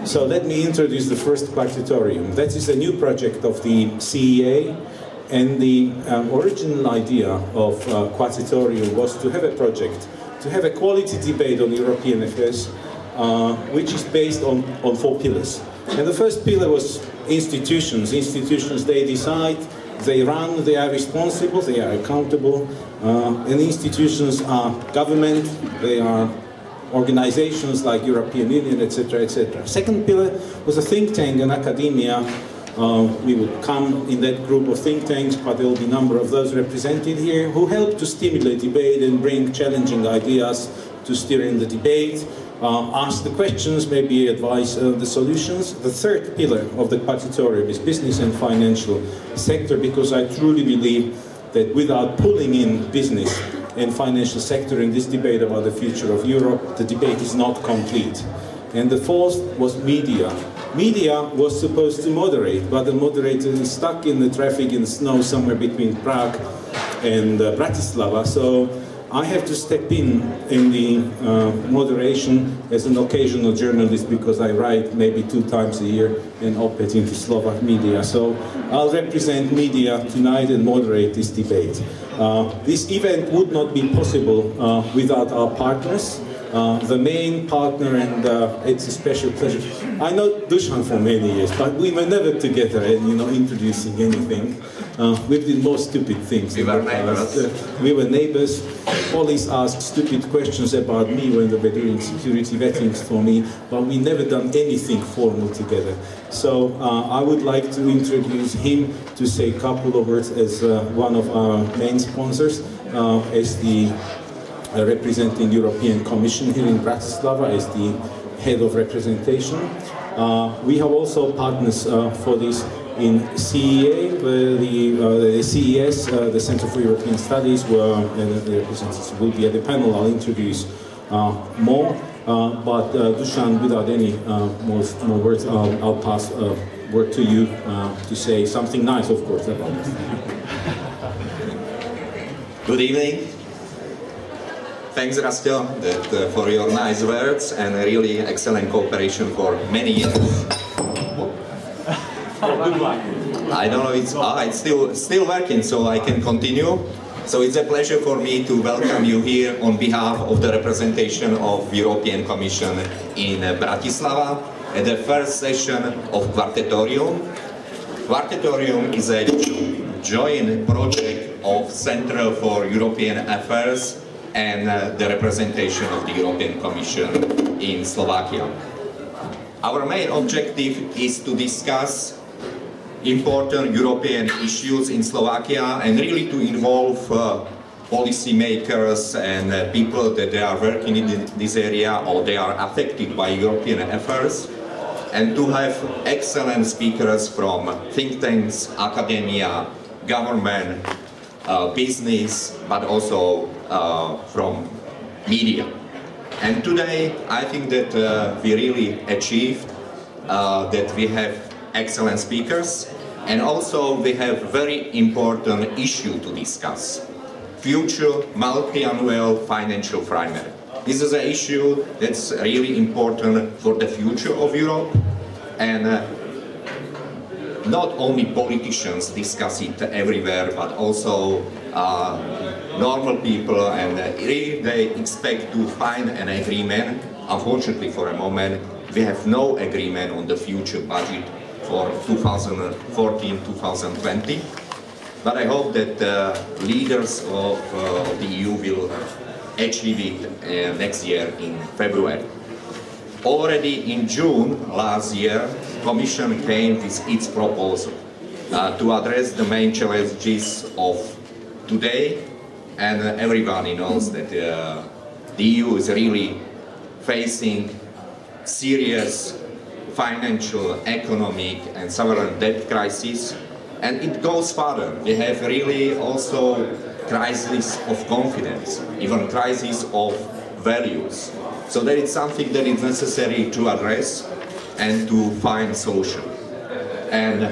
So let me introduce the first Quartetorium. That is a new project of the CEA, and the original idea of Quartetorium was to have a project, to have a quality debate on European affairs, which is based on 4 pillars. And the first pillar was institutions. Institutions, they decide, they run, they are responsible, they are accountable, and institutions are government, they are organizations like European Union, etc., etc. Second pillar was a think tank and academia. We would come in that group of think tanks, but there will be a number of those represented here who help to stimulate debate and bring challenging ideas to steer in the debate, ask the questions, maybe advise the solutions. The third pillar of the Quartetorium is business and financial sector, because I truly believe that without pulling in business and financial sector in this debate about the future of Europe, the debate is not complete. And the fourth was media. Media was supposed to moderate, but the moderator is stuck in the traffic in the snow somewhere between Prague and Bratislava. So I have to step in the moderation as an occasional journalist, because I write maybe 2 times a year an op-ed into Slovak media. So I'll represent media tonight and moderate this debate. This event would not be possible without our partners. The main partner, and it's a special pleasure. I know Dusan for many years, but we were never together, introducing anything. We did more stupid things. We were neighbors. We were neighbors. Police asked stupid questions about me when they were doing security vettings for me, but we never done anything formal together. So I would like to introduce him to say a couple of words as one of our main sponsors, as the representing European Commission here in Bratislava, as the head of representation. We have also partners for this in CEA, the CES, the Center for European Studies, where the representatives will be at the panel. I'll introduce more, but Dusan, without any more words, I'll pass word to you to say something nice, of course, about this. Good evening. Thanks, Rastio, for your nice words and really excellent cooperation for many years. I don't know, it's still working, so I can continue. So it's a pleasure for me to welcome you here on behalf of the representation of European Commission in Bratislava at the first session of Quartetorium. Quartetorium is a joint project of Center for European Affairs and the representation of the European Commission in Slovakia. Our main objective is to discuss important European issues in Slovakia and really to involve policymakers and people that they are working in this area or they are affected by European affairs, and to have excellent speakers from think tanks, academia, government, business, but also from media. And today I think that we really achieved that we have excellent speakers, and also we have very important issue to discuss: future multi-annual financial framework. This is an issue that's really important for the future of Europe, and not only politicians discuss it everywhere, but also normal people, and really they expect to find an agreement. Unfortunately, for a moment, we have no agreement on the future budget for 2014-2020. But I hope that the leaders of the EU will achieve it next year in February. Already in June last year, the Commission came with its proposal to address the main challenges of today, and everybody knows that the EU is really facing serious financial, economic and sovereign debt crisis, and it goes further. We have really also crisis of confidence, even crisis of values. So that is something that is necessary to address and to find solution. And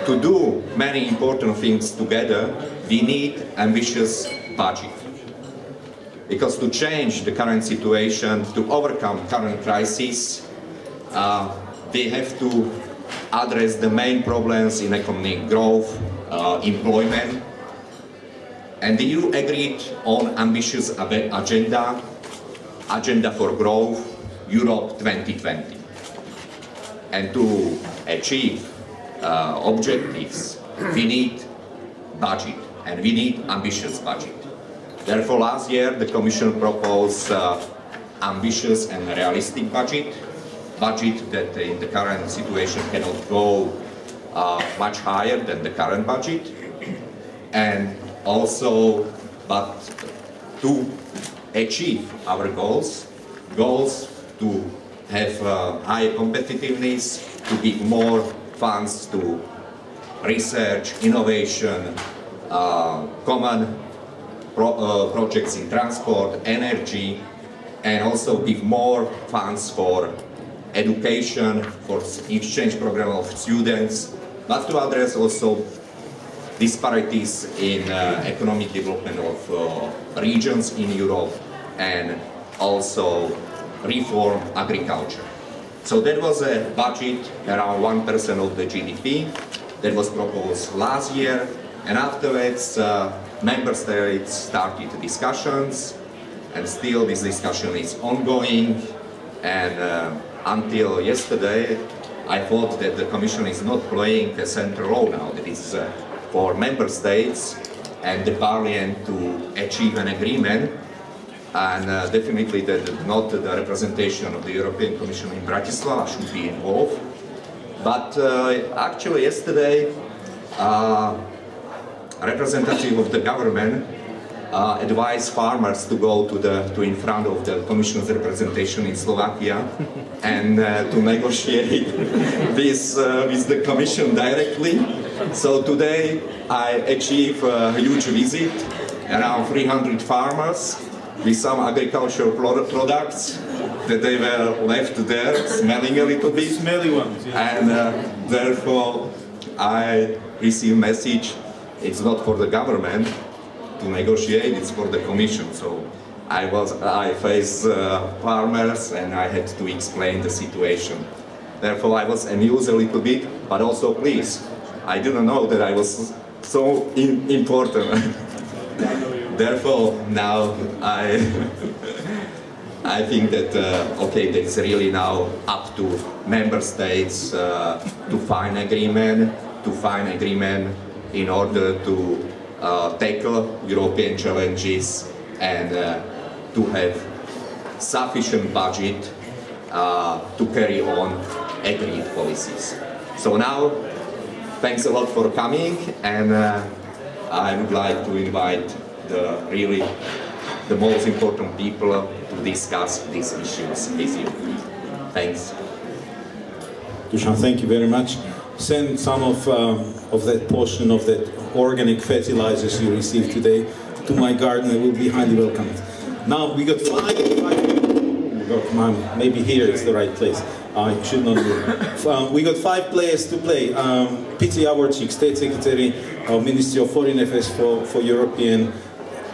to do many important things together, we need ambitious budget. Because to change the current situation, to overcome current crisis, we have to address the main problems in economic growth, employment, and the EU agreed on ambitious agenda for growth, Europe 2020. And to achieve objectives, we need budget, and we need ambitious budget. Therefore, last year the Commission proposed ambitious and realistic budget that in the current situation cannot go much higher than the current budget, and also, but to achieve our goals to have higher competitiveness, to give more funds to research, innovation, common projects in transport, energy, and also give more funds for education, for exchange program of students, but to address also disparities in economic development of regions in Europe, and also reform agriculture. So that was a budget around 1% of the GDP that was proposed last year, and afterwards member states started discussions, and still this discussion is ongoing, and until yesterday I thought that the Commission is not playing a central role now, that it's for member states and the Parliament to achieve an agreement, and definitely that not the representation of the European Commission in Bratislava should be involved. But actually yesterday representative of the government advised farmers to go to in front of the Commission's representation in Slovakia and to negotiate this with the Commission directly. So today I achieved a huge visit, around 300 farmers with some agricultural products that they were left there, smelling a little bit. Smelly ones, yeah. And therefore I received a message, it's not for the government to negotiate, it's for the Commission. So I faced farmers and I had to explain the situation. Therefore I was amused a little bit, but also pleased. I didn't know that I was so important. Therefore now I think that okay, that it's really now up to member states to find agreement in order to tackle European challenges and to have sufficient budget to carry on agreed policies. So now, thanks a lot for coming, and I would like to invite the most important people to discuss these issues with you. Thanks. Dusan, thank you very much. Send some of that portion of that organic fertilizers you received today to my garden. It will be highly welcomed. Now we got five maybe here is the right place. I should not do. We got 5 players to play. Peter Javorčík, State Secretary of Ministry of Foreign Affairs for European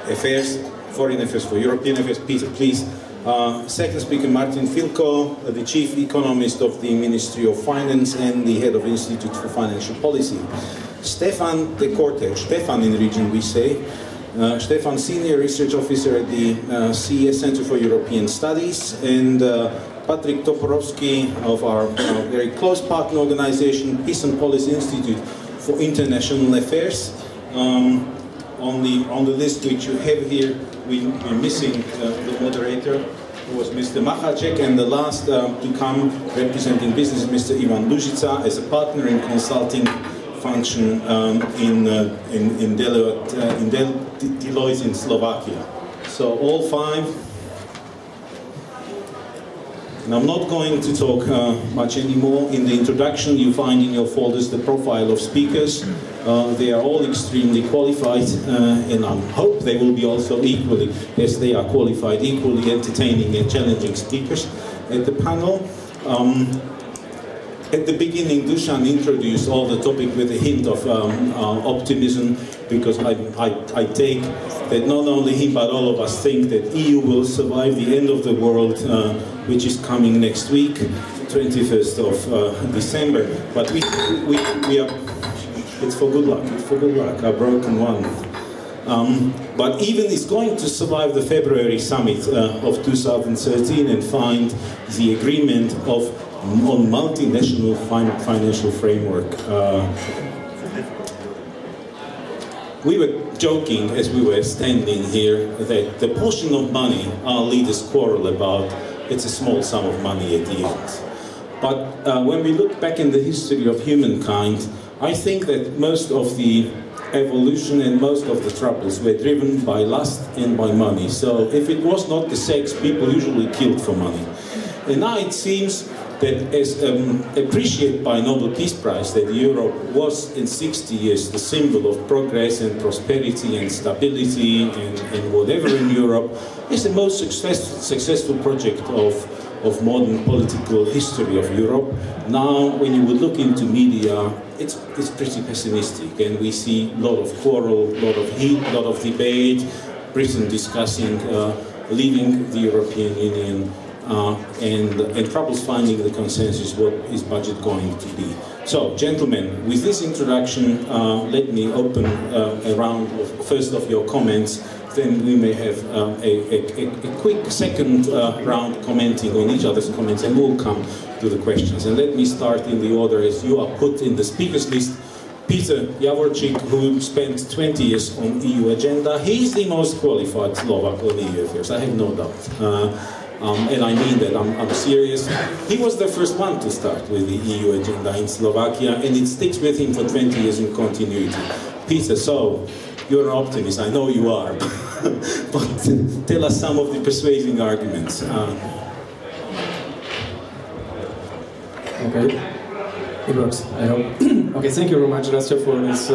Affairs. Foreign Affairs for European Affairs. Peter, please. Second speaker, Martin Filko, the Chief Economist of the Ministry of Finance and the Head of Institute for Financial Policy. Stefan de Korte, Stefan in the region we say. Stefan, Senior Research Officer at the CES Center for European Studies, and Patrick Toporowski of our very close partner organization, Peace and Policy Institute for International Affairs. On the list which you have here, we're missing the moderator, who was Mr. Machacek, and the last to come representing business, Mr. Ivan Lužica, as a partner in consulting function in Deloitte in Slovakia. So all 5. And I'm not going to talk much anymore. In the introduction you find in your folders the profile of speakers. They are all extremely qualified, and I hope they will be also equally, as they are qualified, equally entertaining and challenging speakers at the panel. At the beginning, Dusan introduced all the topic with a hint of optimism, because I take that not only him but all of us think that EU will survive the end of the world, which is coming next week. 21st of December, but we are, it's for good luck, a broken one. But even it's going to survive the February summit of 2013 and find the agreement on multinational financial framework. We were joking as we were standing here that the portion of money our leaders quarrel about, it's a small sum of money at the end. But when we look back in the history of humankind, I think that most of the evolution and most of the troubles were driven by lust and by money. So if it was not the sex, people usually killed for money. And now it seems that as appreciated by Nobel Peace Prize, that Europe was in 60 years the symbol of progress and prosperity and stability and whatever in Europe, is the most successful project of modern political history of Europe. Now, when you would look into media, it's pretty pessimistic, and we see a lot of quarrel, a lot of heat, a lot of debate, Britain discussing leaving the European Union, and troubles finding the consensus what is budget going to be. So, gentlemen, with this introduction, let me open a round of first of your comments. Then we may have a quick second round commenting on each other's comments, and we'll come to the questions. And let me start in the order as you are put in the speakers list. Peter Javorčík, who spent 20 years on EU agenda, he's the most qualified Slovak on EU affairs, I have no doubt. And I mean that, I'm serious. He was the first one to start with the EU agenda in Slovakia, and it sticks with him for 20 years in continuity. Peter, so, you're an optimist, I know you are, but tell us some of the persuading arguments. Okay, it works, I hope. Okay, thank you very much, Rastio, for this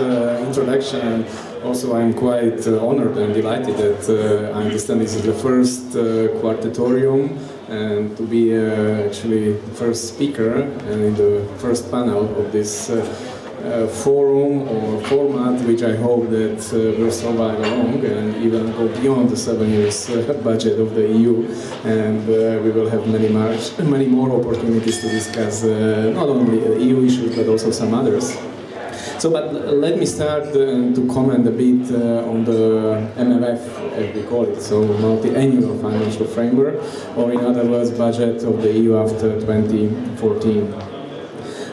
introduction. And also, I'm quite honored and delighted that I understand this is the first Quartetorium, and to be actually the first speaker and in the first panel of this forum or format, which I hope that will survive along and even go beyond the 7 years budget of the EU, and we will have many more opportunities to discuss not only EU issues but also some others. So, but let me start to comment a bit on the MFF, as we call it, so multi-annual financial framework, or in other words, budget of the EU after 2014.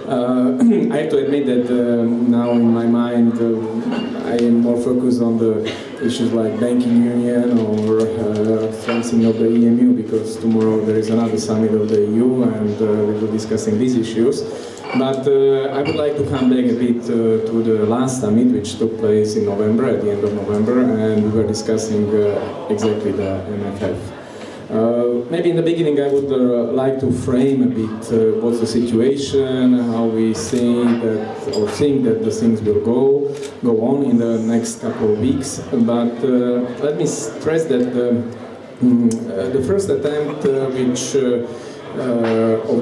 I have to admit that now in my mind I am more focused on the issues like banking union or strengthening of the EMU, because tomorrow there is another summit of the EU and we will be discussing these issues. But I would like to come back a bit to the last summit, which took place in November, at the end of November, and we were discussing exactly the MFF. Maybe in the beginning I would like to frame a bit what's the situation, how we think that the things will go on in the next couple of weeks. But let me stress that the first attempt of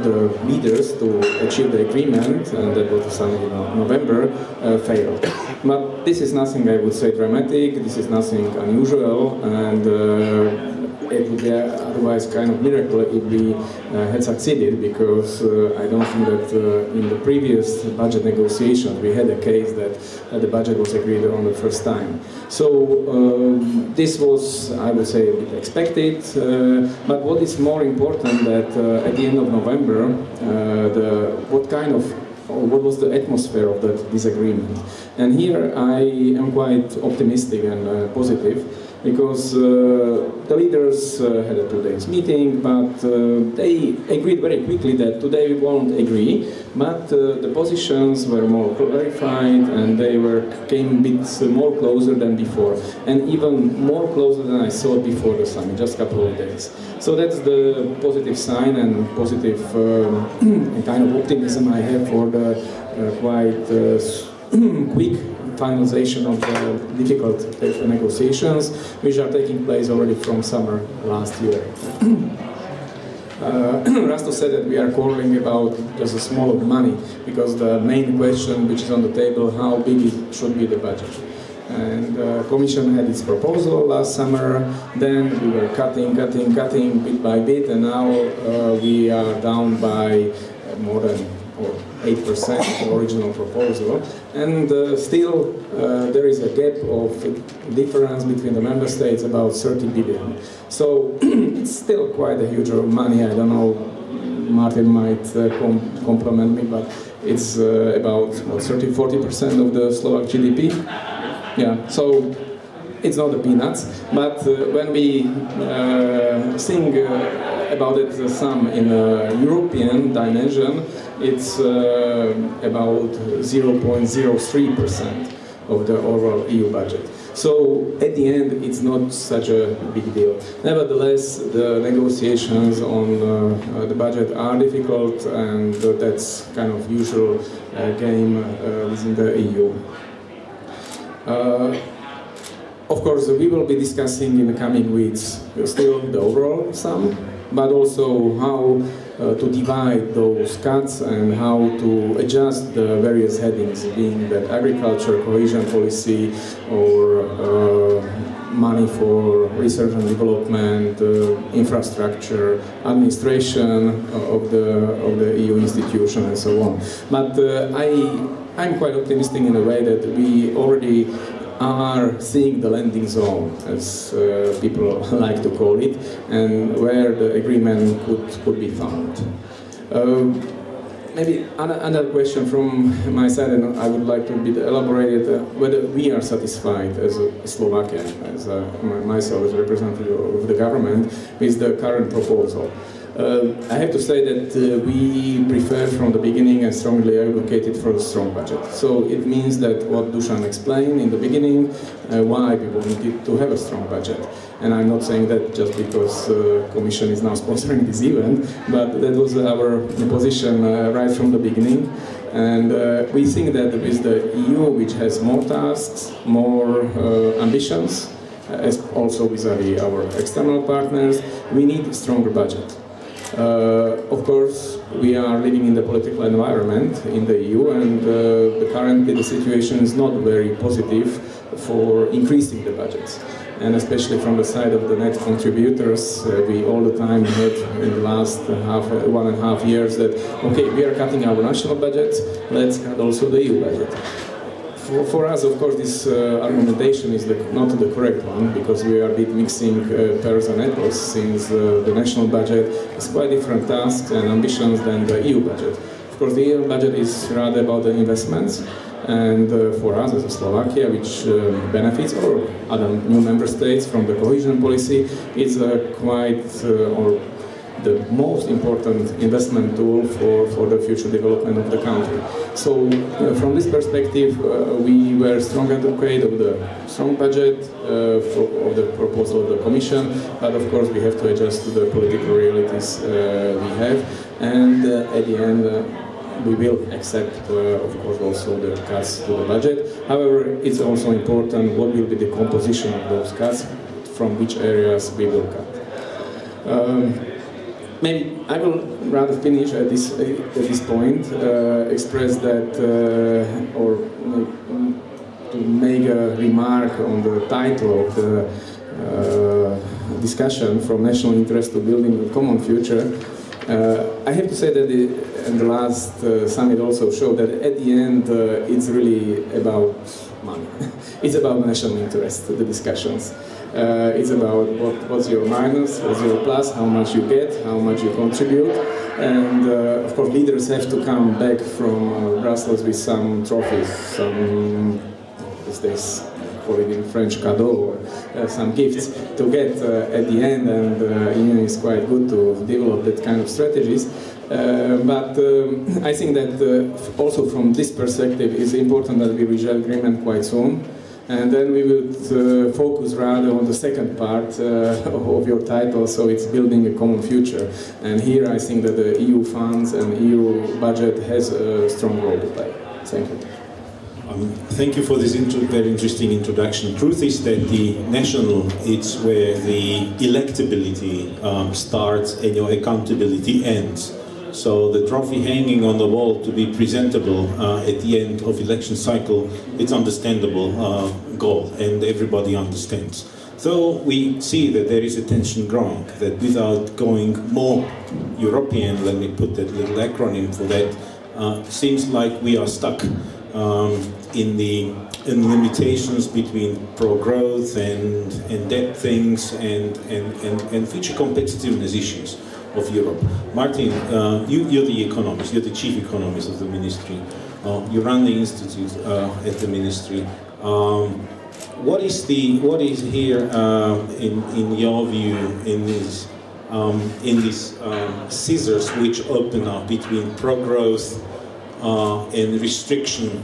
the leaders to achieve the agreement, and that was the summit in November, failed. But this is nothing, I would say, dramatic, this is nothing unusual, and it would be otherwise kind of miracle if we had succeeded, because I don't think that in the previous budget negotiations we had a case that the budget was agreed on the first time. So this was, I would say, a bit expected, but what is more important that at the end of November, what was the atmosphere of that disagreement? And here I am quite optimistic and positive, because the leaders had a 2 days meeting, but they agreed very quickly that today we won't agree, but the positions were more clarified and they came a bit more closer than before, and even more closer than I thought before the summit, just a couple of days. So that's the positive sign and positive kind of optimism I have for the quite quick finalization of the difficult negotiations, which are taking place already from summer last year. Rasto said that we are quarreling about just a small of money, because the main question which is on the table, how big it should be the budget. And the Commission had its proposal last summer, then we were cutting bit by bit, and now we are down by more than 8% of the original proposal, and still there is a gap of difference between the member states about 30 billion. So it's still quite a huge amount of money. I don't know, Martin might compliment me, but it's about 30–40% of the Slovak GDP. Yeah, so it's not the peanuts, but when we think about it, the sum in a European dimension, it's about 0.03% of the overall EU budget. So at the end, it's not such a big deal. Nevertheless, the negotiations on the budget are difficult, and that's kind of usual game within the EU. Of course, we will be discussing in the coming weeks still the overall sum, but also how to divide those cuts and how to adjust the various headings, being that agriculture, cohesion policy, or money for research and development, infrastructure, administration of the EU institution, and so on. But I'm quite optimistic in a way that we already are seeing the landing zone, as people like to call it, and where the agreement could be found. Maybe another question from my side, and I would like to be elaborated whether we are satisfied as a Slovakia, as myself as a representative of the government, with the current proposal. I have to say that we prefer from the beginning and strongly advocated for a strong budget. So it means that what Dusan explained in the beginning, why people needed to have a strong budget. And I'm not saying that just because the Commission is now sponsoring this event, but that was our position right from the beginning. And we think that with the EU, which has more tasks, more ambitions, as also vis-à-vis our external partners, we need a stronger budget. Of course, we are living in the political environment in the EU, and currently the situation is not very positive for increasing the budgets. And especially from the side of the net contributors, we all the time heard in the last 1.5 years that, okay, we are cutting our national budgets, let's cut also the EU budget. For us, of course, this argumentation is not the correct one, because we are a bit mixing pears and apples, since the national budget has quite different tasks and ambitions than the EU budget. Of course, the EU budget is rather about the investments, and for us as a Slovakia, which benefits, or other new member states from the cohesion policy, it's quite the most important investment tool for the future development of the country. So from this perspective, we were strong advocate of the strong budget of the proposal of the Commission, but of course we have to adjust to the political realities we have, and at the end we will accept, of course, also the cuts to the budget. However, it's also important what will be the composition of those cuts, from which areas we will cut. Maybe I will rather finish at this point, express that, or to make a remark on the title of the discussion, from national interest to building a common future. I have to say that and the last summit also showed that at the end it's really about money. It's about national interest, the discussions. It's about what's your minus, what's your plus, how much you get, how much you contribute, and of course leaders have to come back from Brussels with some trophies, some, as they call it in French, cadeau, or some gifts to get at the end, and Union is quite good to develop that kind of strategies. But I think that also from this perspective it's important that we reach agreement quite soon. And then we would focus rather on the second part of your title, so it's building a common future. And here I think that the EU funds and EU budget has a strong role to play. Thank you. Thank you for this very interesting introduction. Truth is that the national, it's where the electability starts and your accountability ends. So the trophy hanging on the wall to be presentable at the end of election cycle, it's understandable goal, and everybody understands. So we see that there is a tension growing, that without going more European, let me put that little acronym for that, seems like we are stuck in the limitations between pro-growth and debt things and future competitiveness issues of Europe. Martin, you're the economist, you're the chief economist of the ministry. You run the institute at the ministry. What is here in your view in these scissors which open up between pro-growth and restriction,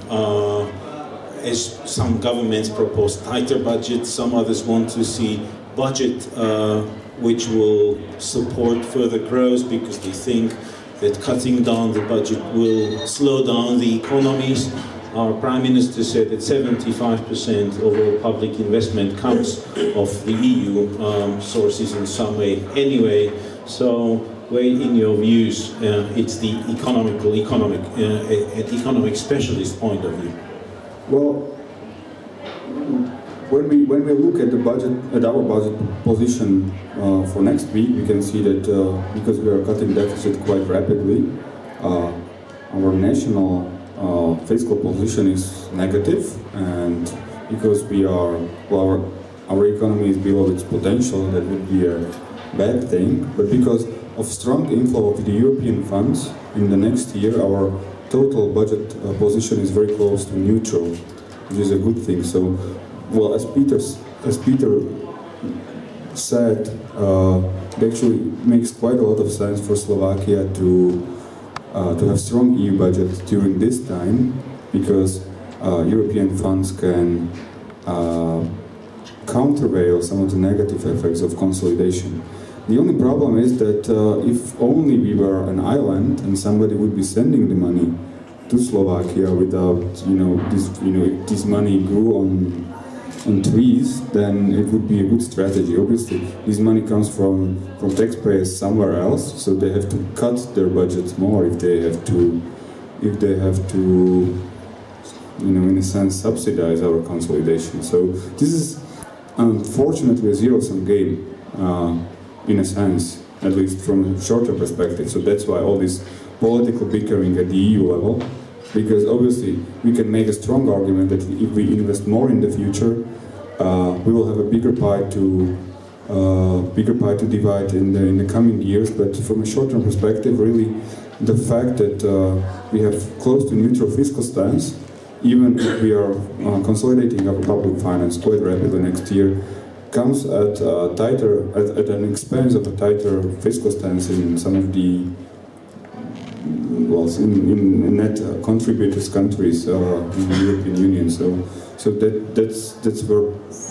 as some governments propose tighter budgets, some others want to see budget which will support further growth because they think that cutting down the budget will slow down the economies. Our Prime Minister said that 75% of all public investment comes of the EU sources in some way anyway. So, where in your views it's the economic specialist point of view? Well, when we look at the budget, at our budget position for next week, we can see that because we are cutting deficit quite rapidly, our national fiscal position is negative, and because we are, well, our economy is below its potential, that would be a bad thing. But because of strong inflow of the European funds in the next year, our total budget position is very close to neutral, which is a good thing. So, well, as Peter said, it actually makes quite a lot of sense for Slovakia to have strong EU budget during this time, because European funds can countervail some of the negative effects of consolidation. The only problem is that if only we were an island and somebody would be sending the money to Slovakia without, if this money grew on trees, then it would be a good strategy. Obviously, this money comes from taxpayers somewhere else, so they have to cut their budgets more if they have to, in a sense, subsidize our consolidation. So this is unfortunately a zero-sum game, in a sense, at least from a short-term perspective. So that's why all this political bickering at the EU level, because obviously we can make a strong argument that if we invest more in the future, we will have a bigger pie to divide in the coming years. But from a short-term perspective, really, the fact that we have close to neutral fiscal stance, even if we are consolidating our public finance quite rapidly next year, comes at an expense of a tighter fiscal stance in some of the in net contributors countries in the European Union. So that's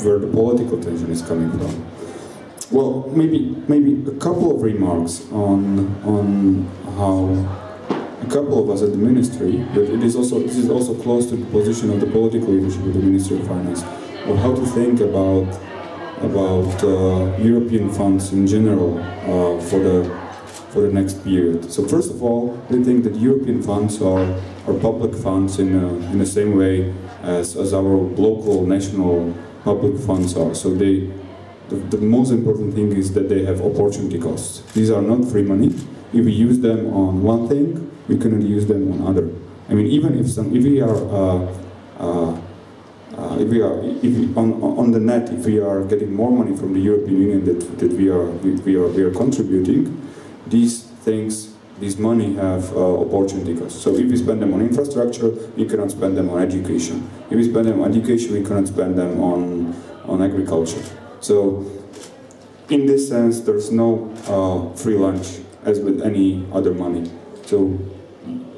where the political tension is coming from. Well, maybe a couple of remarks on how a couple of us at the ministry, but this is also close to the position of the political leadership of the Ministry of Finance, of how to think about European funds in general for the next period. So first of all, we think that European funds are public funds in the same way as our local, national public funds are. So the most important thing is that they have opportunity costs. These are not free money. If we use them on one thing, we cannot use them on other. I mean, even if we are on the net, if we are getting more money from the European Union that we are contributing, these money have opportunity costs. So if we spend them on infrastructure, we cannot spend them on education. If we spend them on education, we cannot spend them on agriculture. So in this sense, there's no free lunch as with any other money. So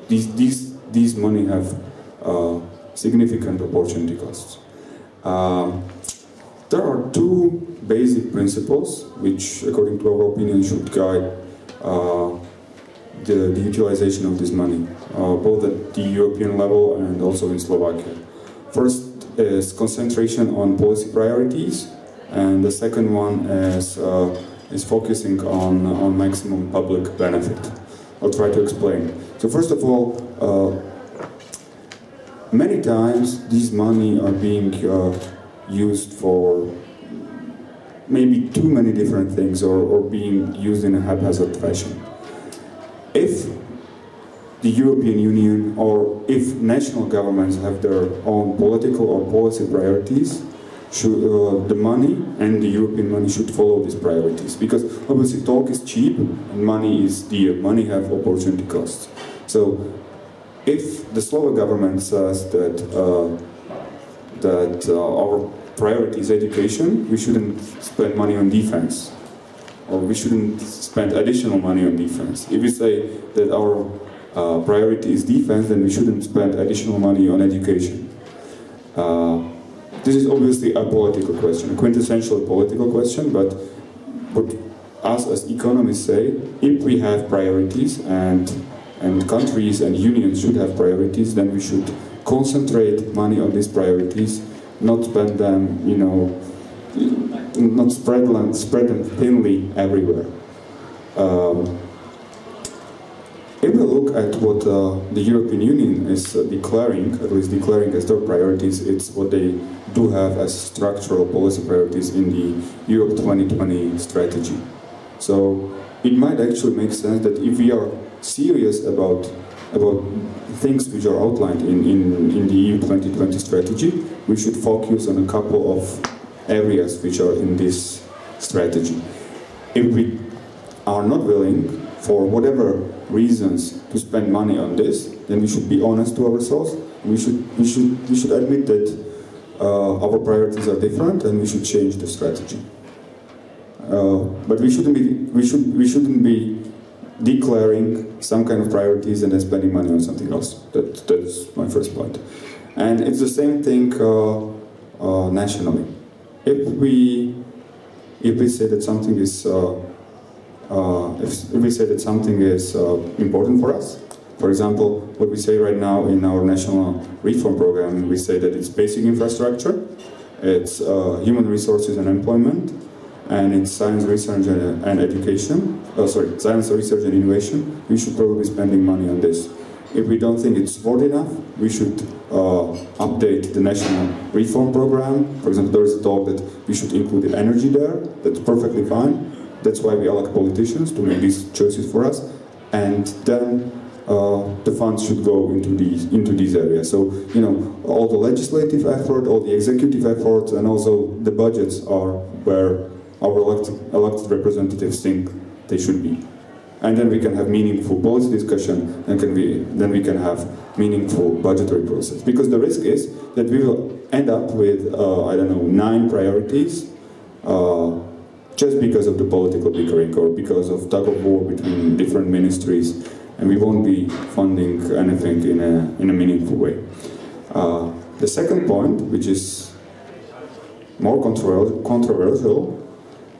these money have significant opportunity costs. There are two basic principles which, according to our opinion, should guide the utilization of this money, both at the European level and also in Slovakia. First is concentration on policy priorities, and the second one is focusing on maximum public benefit. I'll try to explain. So first of all, many times these money are being used for maybe too many different things, or being used in a haphazard fashion. if the European Union or if national governments have their own political or policy priorities, the money and the European money should follow these priorities. Because obviously talk is cheap and money is dear. Money have opportunity costs. So if the Slovak government says that our priority is education, we shouldn't spend money on defense, or we shouldn't spend additional money on defense. If we say that our priority is defense, then we shouldn't spend additional money on education. This is obviously a political question, a quintessential political question, but what us as economists say, if we have priorities and countries and unions should have priorities, then we should concentrate money on these priorities, not spend them, you know, not spread them thinly everywhere. If we look at what the European Union is declaring, at least declaring as their priorities, it's what they do have as structural policy priorities in the Europe 2020 strategy. So it might actually make sense that if we are serious about things which are outlined in the EU 2020 strategy, we should focus on a couple of areas which are in this strategy. If we are not willing, for whatever reasons, to spend money on this, then we should be honest to ourselves. We should admit that our priorities are different, and we should change the strategy. But we shouldn't be declaring some kind of priorities and then spending money on something else. That's my first point. And it's the same thing nationally. If we say that something is if we say that something is important for us, for example, what we say right now in our national reform program, we say that it's basic infrastructure, it's human resources and employment, and it's science research and education. Science research and innovation. We should probably be spending money on this. If we don't think it's worth enough, we should update the national reform program. For example, there is a talk that we should include the energy there. That's perfectly fine. That's why we elect politicians, to make these choices for us. And then the funds should go into these areas. So, you know, all the legislative effort, all the executive efforts, and also the budgets are where our elected representatives think they should be. And then we can have meaningful policy discussion, and then we can have meaningful budgetary process. Because the risk is that we will end up with, I don't know, 9 priorities, just because of the political bickering or because of tug of war between different ministries, and we won't be funding anything in a meaningful way. The second point, which is more controversial,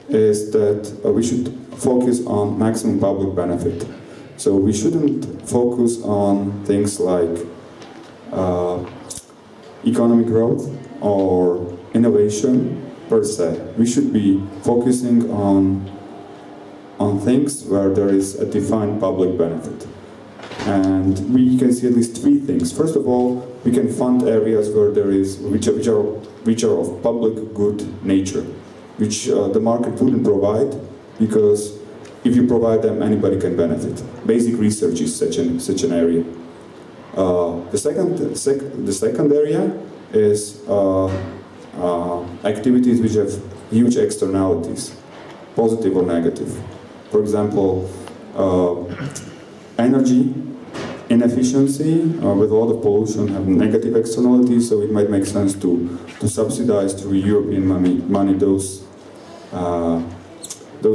is that we should focus on maximum public benefit. So we shouldn't focus on things like economic growth or innovation per se. We should be focusing on things where there is a defined public benefit. And we can see at least 3 things. First of all, we can fund areas where there is which are of public good nature, which the market wouldn't provide, because if you provide them, anybody can benefit. Basic research is such an area. The second area is activities which have huge externalities, positive or negative. For example, energy inefficiency with a lot of pollution have negative externalities, so it might make sense to subsidize through European money those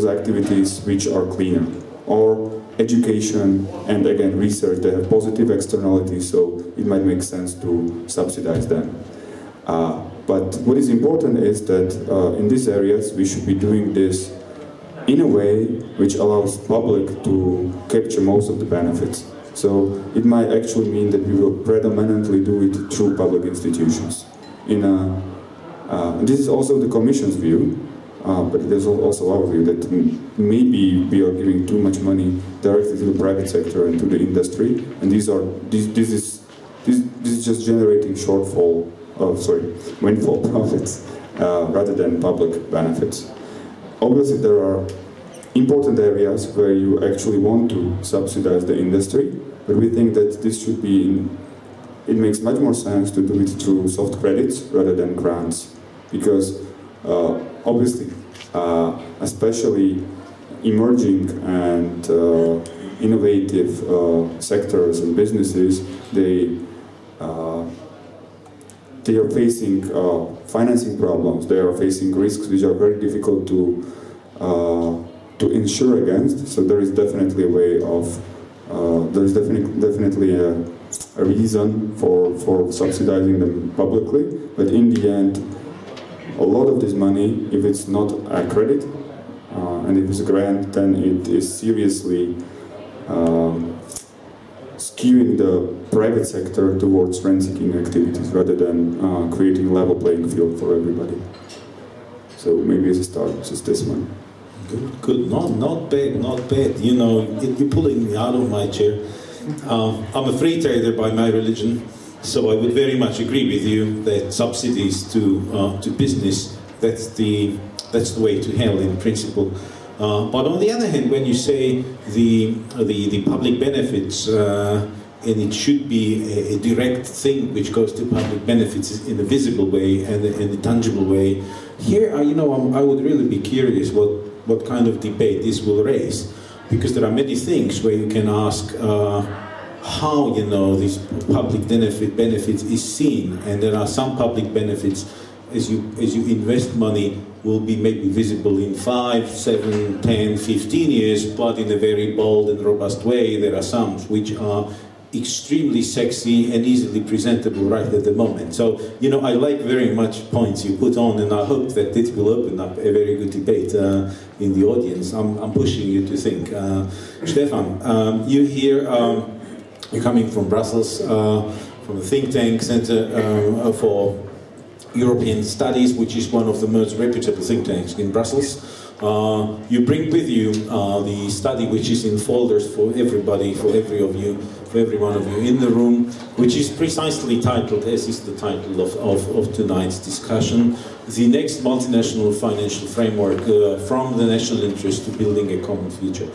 activities which are cleaner. Or education and again research, they have positive externalities, so it might make sense to subsidize them. But what is important is that in these areas we should be doing this in a way which allows public to capture most of the benefits. So it might actually mean that we will predominantly do it through public institutions. This is also the Commission's view, but it is also our view that maybe we are giving too much money directly to the private sector and to the industry, and this is just generating windfall profits rather than public benefits. Obviously, there are important areas where you actually want to subsidize the industry, but we think that this should be it makes much more sense to do it through soft credits rather than grants, because obviously, especially emerging and innovative sectors and businesses, they are facing financing problems. They are facing risks which are very difficult to insure against. So there is definitely a way of there is definitely a reason for subsidizing them publicly. But in the end, a lot of this money, if it's not a credit and if it's a grant, then it is seriously skewing the private sector towards rent-seeking activities rather than creating a level playing field for everybody. So maybe as a start, just this one. Good. Not bad, not bad. You know, you're pulling me out of my chair. I'm a free trader by my religion, so I would very much agree with you that subsidies to business, that's the way to hell in principle. But on the other hand, when you say the public benefits, and it should be a direct thing which goes to public benefits in a visible way and a tangible way, here, you know, I would really be curious what kind of debate this will raise, because there are many things where you can ask how, you know, this public benefits is seen, and there are some public benefits as you invest money will be maybe visible in 5, 7, 10, 15 years, but in a very bold and robust way. There are some which are extremely sexy and easily presentable right at the moment. So, you know, I like very much points you put on, and I hope that this will open up a very good debate in the audience. I'm pushing you to think. Stefan, you here, you're coming from Brussels, from the think tank Center for European Studies, which is one of the most reputable think tanks in Brussels. You bring with you the study, which is in folders for everybody, for every one of you in the room, which is precisely titled, as is the title of tonight's discussion, The Next Multinational Financial Framework from the National Interest to Building a Common Future.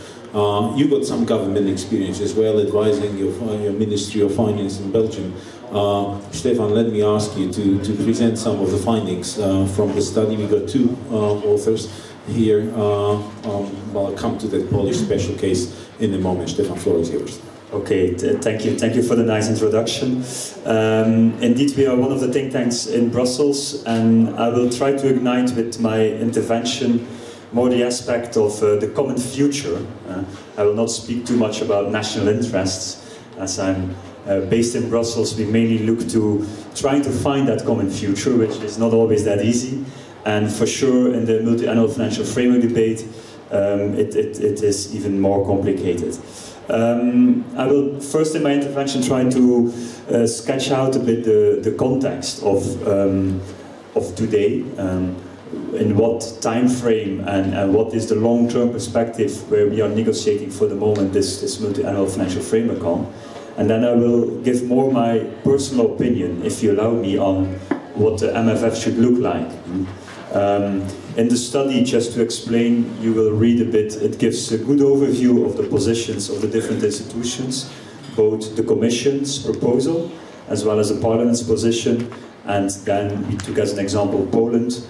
You got some government experience as well, advising your Ministry of Finance in Belgium. Stefan, let me ask you to present some of the findings from the study. We got two authors here. I'll come to that Polish special case in a moment. Stefan, floor is yours. Okay, thank you for the nice introduction. Indeed, we are one of the think tanks in Brussels, and I will try to ignite with my intervention more the aspect of the common future. I will not speak too much about national interests, as I'm based in Brussels. We mainly look to trying to find that common future, which is not always that easy. And for sure, in the multi-annual financial framework debate, it is even more complicated. I will first in my intervention try to sketch out a bit the context of today, in what time frame and what is the long-term perspective where we are negotiating for the moment this multi-annual financial framework on. And then I will give more my personal opinion, if you allow me, on what the MFF should look like. In the study, just to explain, you will read a bit, it gives a good overview of the positions of the different institutions, both the Commission's proposal as well as the Parliament's position, and then we took as an example Poland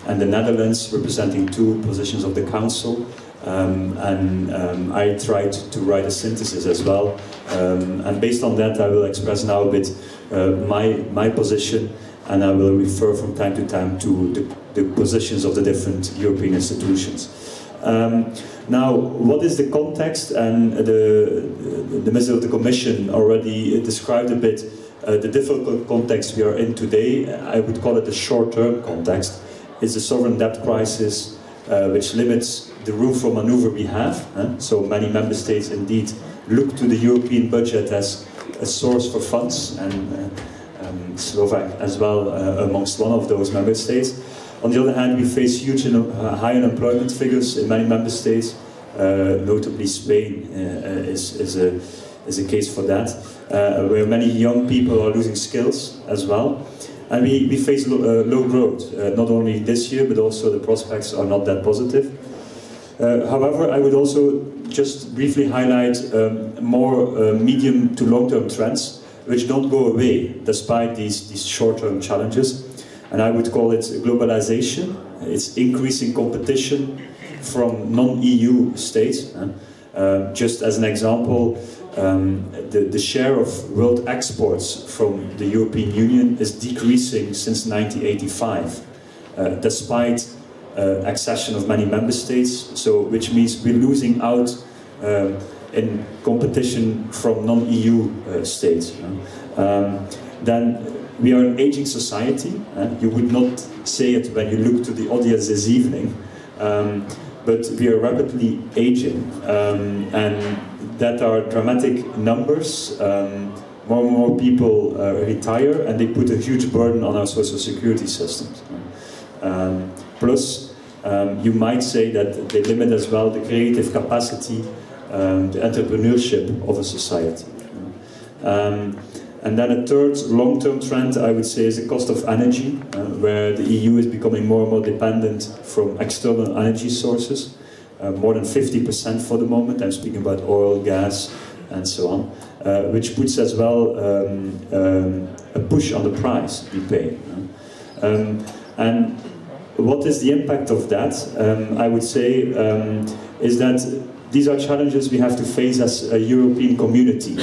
and the Netherlands, representing two positions of the Council, I tried to write a synthesis as well, and based on that I will express now a bit my position, and I will refer from time to time to the positions of the different European institutions. Now, what is the context? And the Minister of the Commission already described a bit the difficult context we are in today. I would call it the short-term context. It's the sovereign debt crisis, which limits the room for maneuver we have. So many member states indeed look to the European budget as a source for funds, and Slovak as well amongst one of those member states. On the other hand, we face huge high unemployment figures in many member states, notably Spain is a case for that, where many young people are losing skills as well. And we face low growth, not only this year, but also the prospects are not that positive. However, I would also just briefly highlight more medium to long-term trends which don't go away despite these short-term challenges. And I would call it globalization. It's increasing competition from non-EU states. Just as an example, the share of world exports from the European Union is decreasing since 1985, despite accession of many member states, so which means we're losing out in competition from non-EU states. Then we are an aging society. You would not say it when you look to the audience this evening, but we are rapidly aging, and that are dramatic numbers. More and more people retire, and they put a huge burden on our social security systems. Plus, you might say that they limit as well the creative capacity, the entrepreneurship of a society. And then a third long-term trend, I would say, is the cost of energy, where the EU is becoming more and more dependent from external energy sources, more than 50% for the moment. I'm speaking about oil, gas, and so on, which puts as well a push on the price we pay. And what is the impact of that? I would say is that these are challenges we have to face as a European community.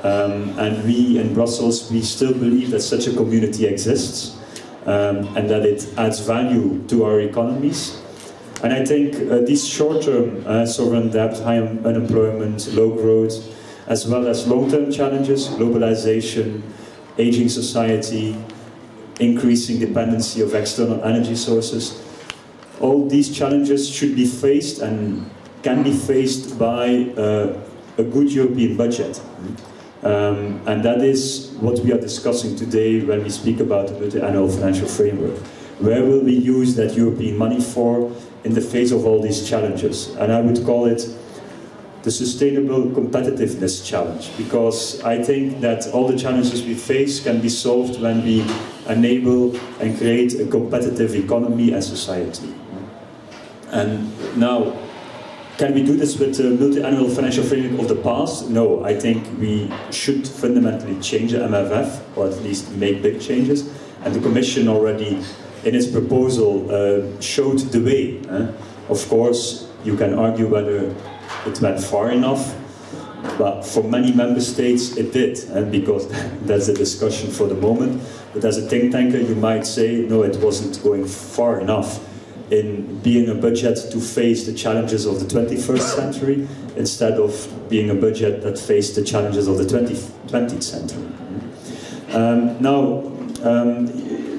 And we in Brussels, we still believe that such a community exists, and that it adds value to our economies. And I think these short-term sovereign debt, high unemployment, low growth, as well as long-term challenges, globalization, aging society, increasing dependency of external energy sources, all these challenges should be faced and can be faced by a good European budget. And that is what we are discussing today when we speak about the annual financial framework. Where will we use that European money for in the face of all these challenges? And I would call it the sustainable competitiveness challenge, because I think that all the challenges we face can be solved when we enable and create a competitive economy and society. And now, can we do this with the multi-annual financial framework of the past? No, I think we should fundamentally change the MFF, or at least make big changes. And the Commission already, in its proposal, showed the way. Of course, you can argue whether it went far enough, but for many member states it did, and because that's a discussion for the moment. But as a think tanker, you might say, no, it wasn't going far enough in being a budget to face the challenges of the 21st century, instead of being a budget that faced the challenges of the 20th century.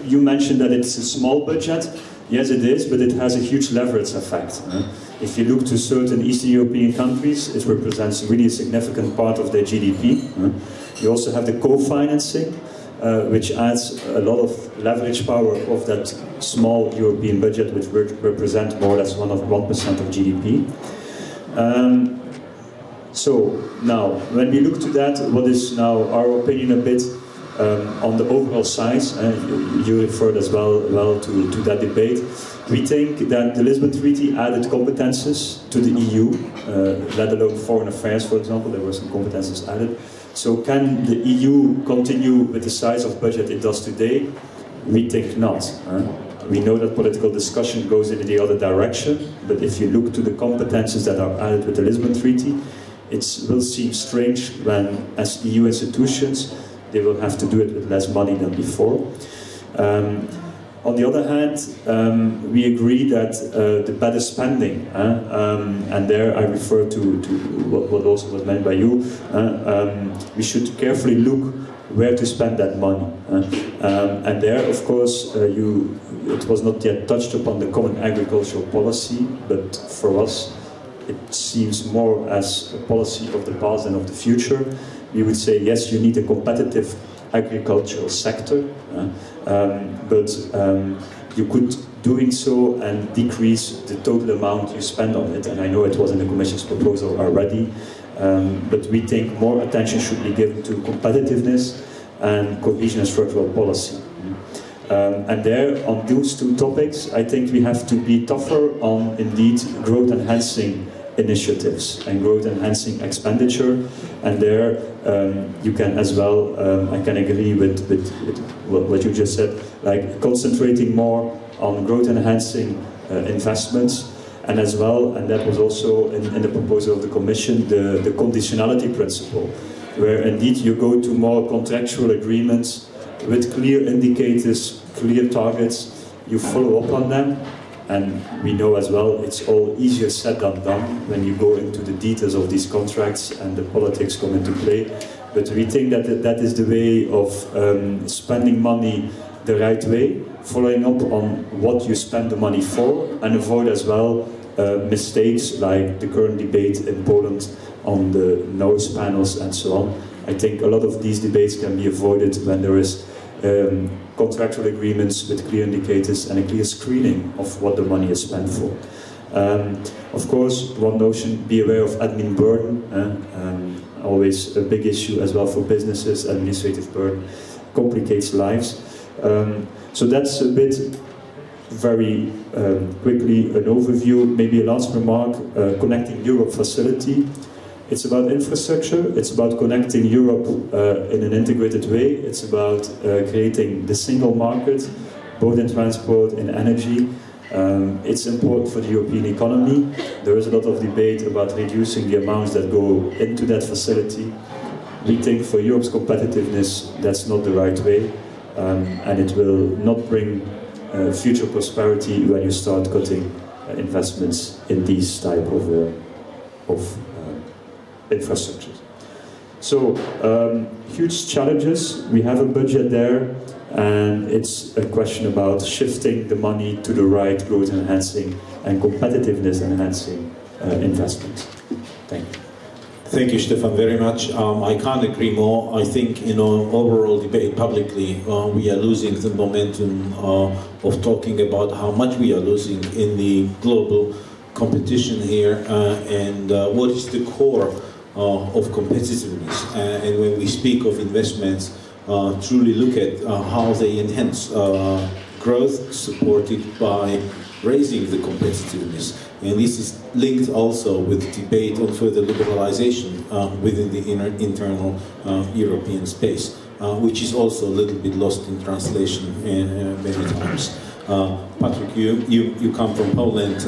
You mentioned that it's a small budget. Yes, it is, but it has a huge leverage effect. If you look to certain Eastern European countries, it represents really a significant part of their GDP. You also have the co-financing, which adds a lot of leverage power of that small European budget, which represent more or less 1% of GDP. So now, when we look to that, what is now our opinion a bit on the overall size? You referred as well to that debate. We think that the Lisbon Treaty added competences to the EU, let alone foreign affairs, for example. There were some competences added. So can the EU continue with the size of budget it does today? We think not. We know that political discussion goes in the other direction, but if you look to the competences that are added with the Lisbon Treaty, it will seem strange when, as EU institutions, they will have to do it with less money than before. On the other hand, we agree that the better spending, and there I refer to what also was meant by you, we should carefully look where to spend that money. And there, of course, it was not yet touched upon the common agricultural policy, but for us it seems more as a policy of the past than of the future. We would say, yes, you need a competitive agricultural sector, but you could doing so and decrease the total amount you spend on it. And I know it was in the Commission's proposal already, but we think more attention should be given to competitiveness and cohesion and structural policy. And there, on those two topics, I think we have to be tougher on, indeed, growth-enhancing initiatives and growth-enhancing expenditure. And there, you can as well, I can agree with what you just said, like concentrating more on growth-enhancing investments, and as well, and that was also in the proposal of the Commission, the conditionality principle, where indeed you go to more contractual agreements with clear indicators, clear targets, you follow up on them, and we know as well it's all easier said than done when you go into the details of these contracts and the politics come into play. But we think that that is the way of spending money the right way, following up on what you spend the money for, and avoid as well mistakes like the current debate in Poland on the nose panels and so on. I think a lot of these debates can be avoided when there is contractual agreements with clear indicators and a clear screening of what the money is spent for. Of course, one notion, be aware of admin burden, always a big issue as well for businesses. Administrative burden complicates lives. So that's a bit, very quickly, an overview. Maybe a last remark, Connecting Europe facility. It's about infrastructure, it's about connecting Europe in an integrated way, it's about creating the single market, both in transport and energy. It's important for the European economy. There is a lot of debate about reducing the amounts that go into that facility. We think for Europe's competitiveness that's not the right way, and it will not bring future prosperity when you start cutting investments in these type of infrastructures. So, huge challenges. We have a budget there, and it's a question about shifting the money to the right growth enhancing and competitiveness enhancing investments. Thank you. Thank you, Stefan, very much. I can't agree more. I think in our overall debate publicly, we are losing the momentum of talking about how much we are losing in the global competition here, and what is the core of competitiveness. And when we speak of investments, truly look at how they enhance growth, supported by raising the competitiveness. And this is linked also with the debate on further liberalization within the internal European space, which is also a little bit lost in translation many times. Patrick, you come from Poland.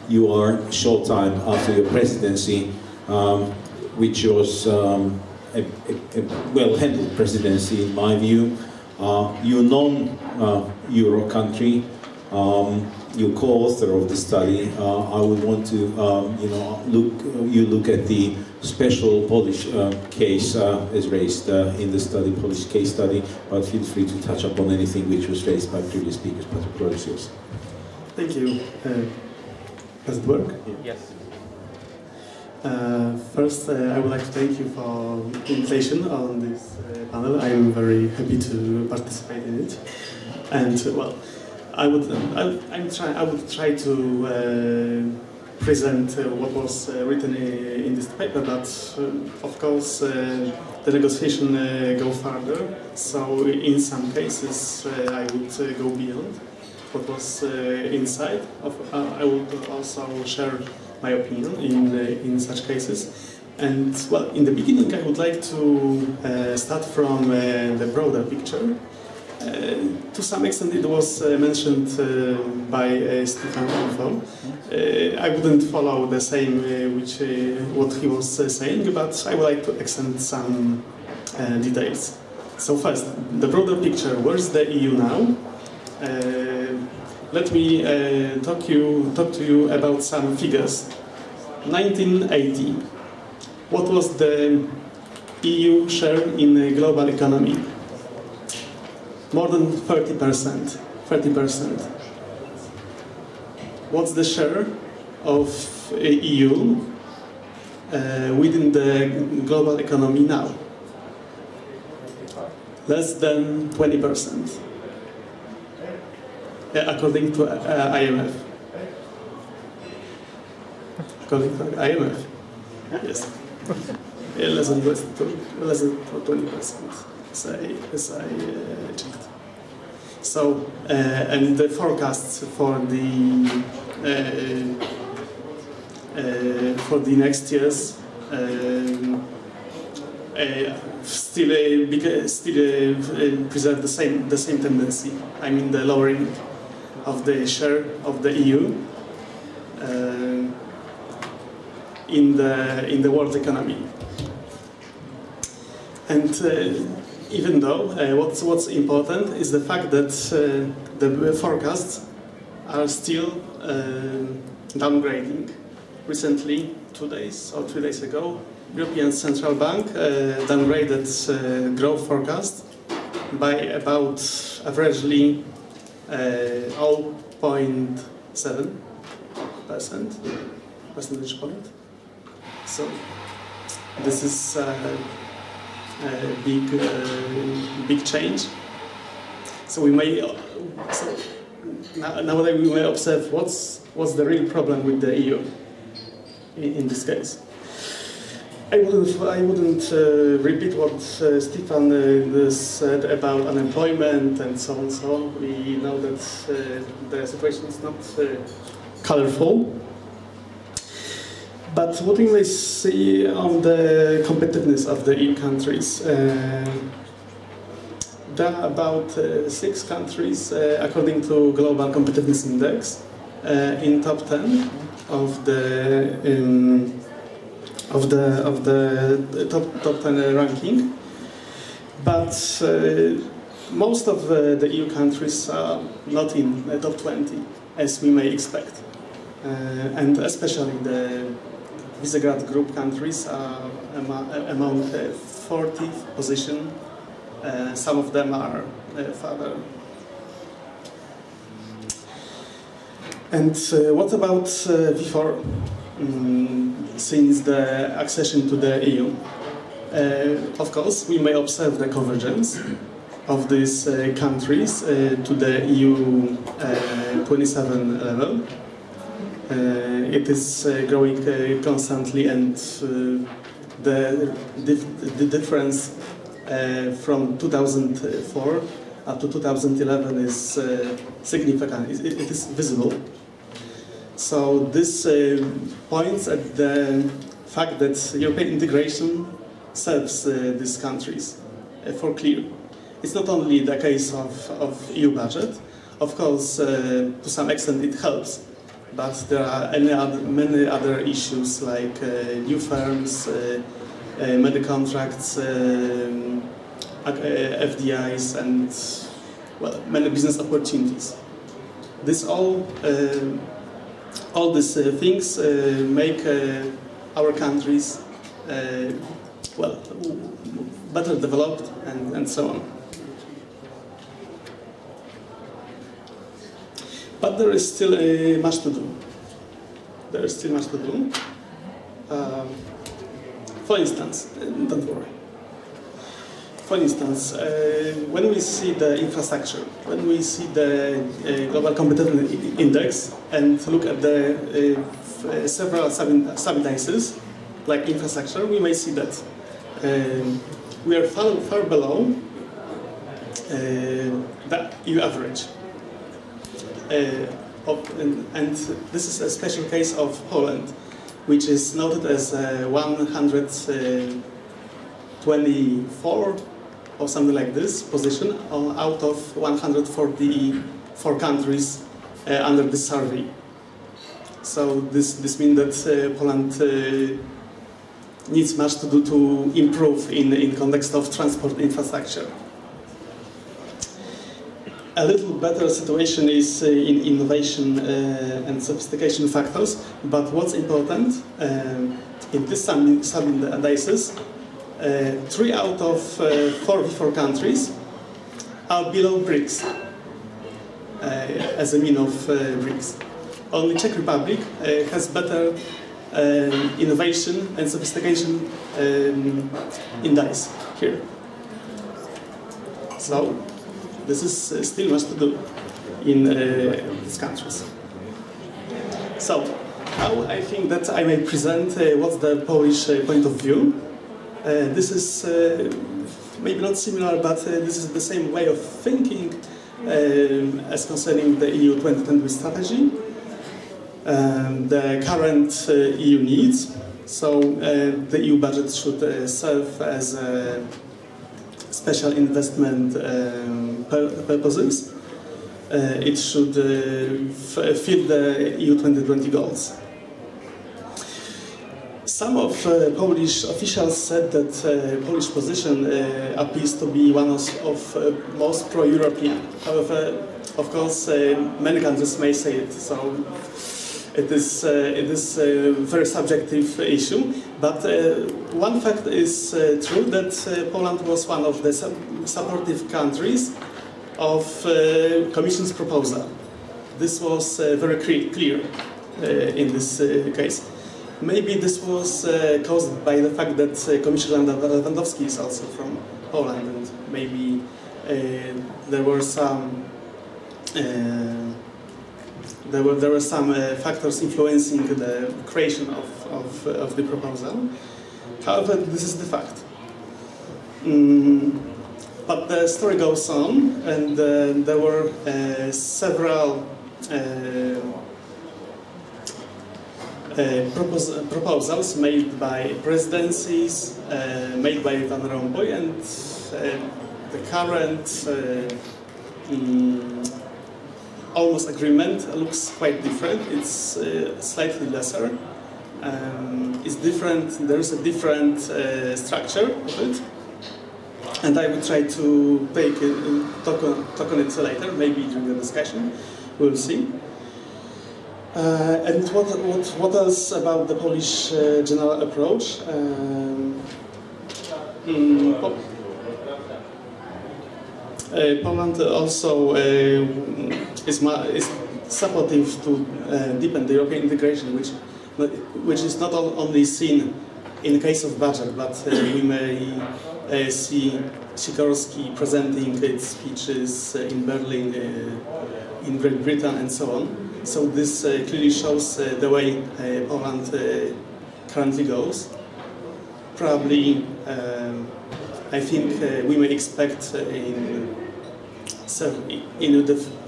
You are short time after your presidency, which was a well-handled presidency in my view. You're non-Euro country. You're co-author of the study. I would want to, look at the special Polish case as raised in the study, Polish case study. But feel free to touch upon anything which was raised by previous speakers. Patrick, the floor is yours. Thank you. Does it work? Yes. First, I would like to thank you for the invitation on this panel. I am very happy to participate in it. And well, I would try to present what was written in this paper, but of course the negotiation go further. So in some cases I would go beyond what was inside. I would also share my opinion in such cases. And well, in the beginning I would like to start from the broader picture. To some extent it was mentioned by Stefan before. I wouldn't follow the same what he was saying, but I would like to extend some details. So first, the broader picture. Where's the EU now? Let me talk to you about some figures. 1980. What was the EU share in the global economy? More than 30%. 30%. What's the share of EU within the global economy now? Less than 20%. According to IMF. According to IMF. Yes. Less than 20%. As I checked. So, and the forecasts for the next years still preserve the same tendency. I mean, the lowering of the share of the EU in the world economy. And even though what's important is the fact that the forecasts are still downgrading. Recently, 2 days or 3 days ago, European Central Bank downgraded growth forecast by about averagely 0.7 percentage point. So this is a big change. So we may nowadays we may observe what's the real problem with the EU in this case. I wouldn't repeat what Stefan said about unemployment and so on. So we know that the situation is not colorful. But what we may see on the competitiveness of the EU countries, there are about 6 countries, according to Global Competitiveness Index, in top 10 of the top 10 ranking. But most of the EU countries are not in the top 20, as we may expect, and especially the Visegrad Group countries are among the 40th position. Some of them are further. And what about before, since the accession to the EU? Of course, we may observe the convergence of these countries to the EU 27 level. It is growing constantly, and the difference from 2004 up to 2011 is significant. It is visible. So this points at the fact that European integration serves these countries for clear. It's not only the case of EU budget. Of course, to some extent it helps. But there are many other issues like new firms, many contracts, FDIs, and well, many business opportunities. All these things make our countries well, better developed and so on. But there is still much to do. There is still much to do. For instance, don't worry. For instance, when we see the infrastructure, when we see the Global Competitiveness Index and look at the several sub-indices, like infrastructure, we may see that we are far below the EU average. And this is a special case of Poland, which is noted as 124 or something like this position out of 144 countries under this survey. So this means that Poland needs much to do to improve in context of transport infrastructure. A little better situation is in innovation and sophistication factors, but what's important in this sub-indices, 3 out of 4 countries are below BRICS as a mean of BRICS. Only Czech Republic has better innovation and sophistication index here. So this is still much to do in these countries. So now I think that I may present what's the Polish point of view. This is maybe not similar, but this is the same way of thinking as concerning the EU 2020 strategy, the current EU needs. So the EU budget should serve as a special investment purposes. It should fit the EU 2020 goals. Some of Polish officials said that Polish position appears to be one of most pro-European. However, of course, many countries may say it, so it is a very subjective issue. But one fact is true, that Poland was one of the supportive countries of Commission's proposal. This was very clear in this case. Maybe this was caused by the fact that Commissioner Lewandowski is also from Poland, and maybe there were some factors influencing the creation of the proposal. However, this is the fact. But the story goes on, and there were several proposals made by presidencies, made by Van Rompuy, and the current almost agreement looks quite different. It's slightly lesser. It's different. There's a different structure of it, and I will try to talk on it later, maybe during the discussion. We'll see. And what else about the Polish general approach? Poland also is supportive to deepen the European integration, which is not only seen in the case of budget, but we may see Sikorski presenting its speeches in Berlin, in Great Britain, and so on. So this clearly shows the way Poland currently goes. Probably, I think we may expect in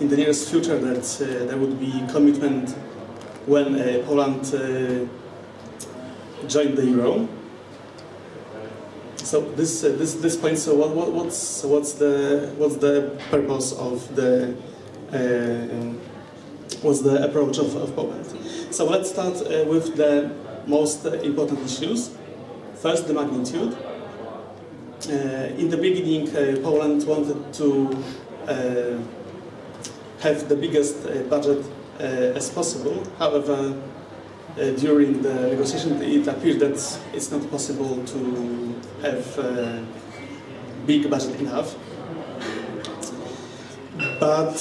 the nearest future that there would be commitment when Poland joined the euro. So this point. So what's the purpose of the what's the approach of Poland? So let's start with the most important issues. First, the magnitude. In the beginning, Poland wanted to have the biggest budget as possible. However, during the negotiation, it appeared that it's not possible to have a big budget enough. But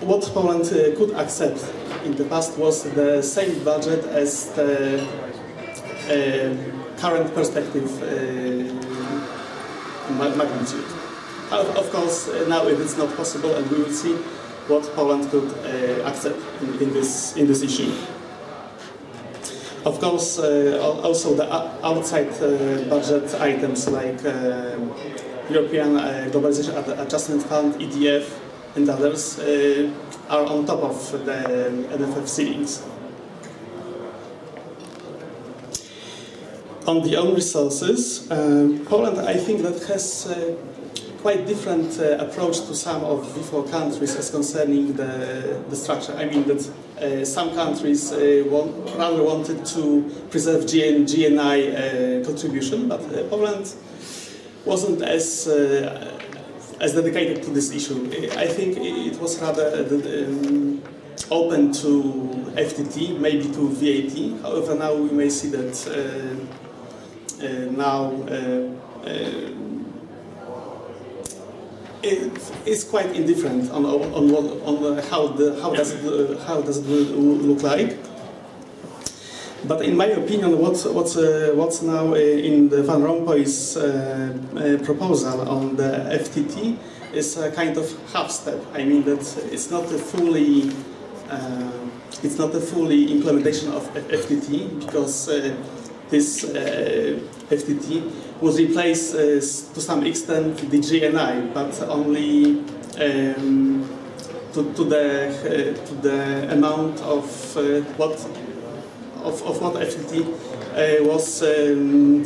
what Poland could accept in the past was the same budget as the current perspective magnitude. Of course, now it is not possible, and we will see what Poland could accept in this issue. Of course, also the outside budget items like European Globalization Adjustment Fund, EDF, and others are on top of the MFF ceilings. On the own resources, Poland, I think, that has quite different approach to some of V4 countries as concerning the structure. I mean that some countries rather wanted to preserve GNI contribution, but Poland wasn't as dedicated to this issue. I think it was rather open to FTT, maybe to VAT. However, now we may see that it is quite indifferent on how does it look like. But in my opinion, what's now in the Van Rompuy's proposal on the FTT is a kind of half step. I mean that it's not a fully implementation of FTT, because this FTT would replace to some extent the GNI, but only to the amount of what FLT was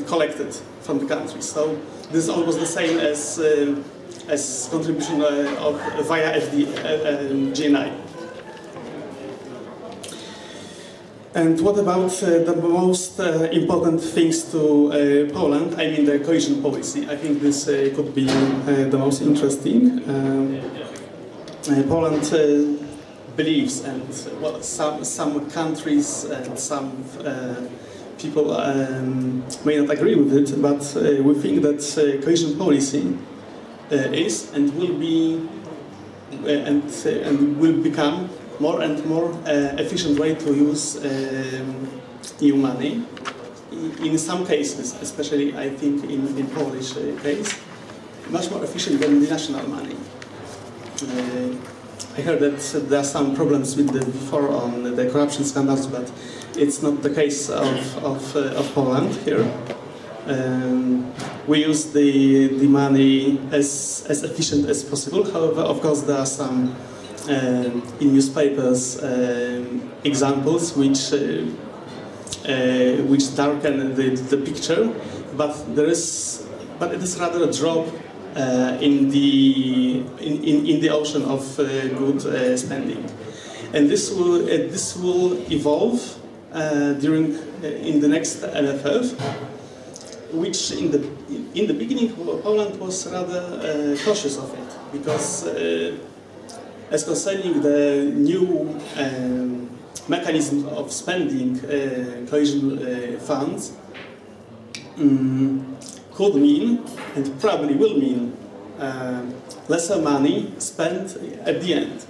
collected from the country. So this is almost the same as contribution via GNI. And what about the most important things to Poland? I mean the cohesion policy. I think this could be the most interesting. Poland believes, and well, some countries and some people may not agree with it, but we think that cohesion policy is and will be and will become more and more efficient way to use EU money. In some cases, especially I think in Polish case, much more efficient than the national money. I heard that there are some problems with before on the corruption scandals, but it's not the case of Poland here. We use the money as efficient as possible. However, of course, there are some in newspapers examples which darken the picture, but it is rather a drop in the ocean of good spending, and this will evolve in the next MFF, which in the beginning Poland was rather cautious of it, because as concerning the new mechanism of spending cohesion funds could mean, and probably will mean, lesser money spent at the end.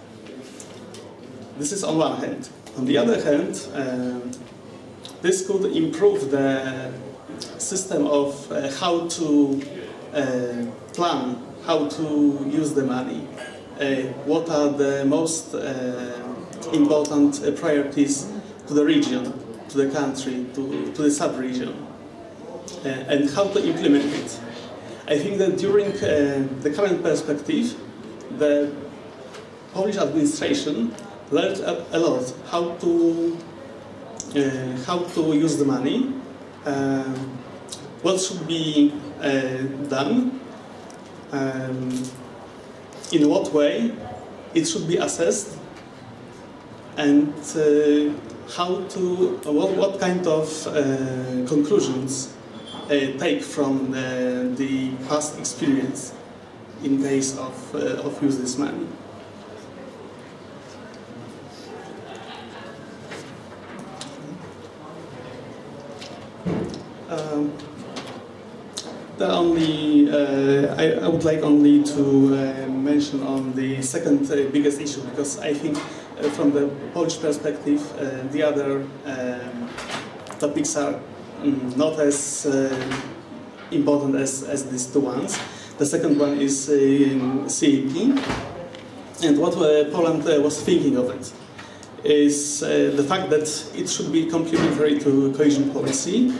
This is on one hand. On the other hand, this could improve the system of how to plan, how to use the money, what are the most important priorities to the region, to the country, to the sub-region, and how to implement it. I think that during the current perspective, the Polish administration learned a lot how to use the money, what should be done, in what way it should be assessed, and what kind of conclusions take from the past experience in case of use this money. I would like only to mention on the second biggest issue, because I think from the Polish perspective the other topics are not as important as these two ones. The second one is CAP, and what Poland was thinking of it is the fact that it should be complementary to cohesion policy,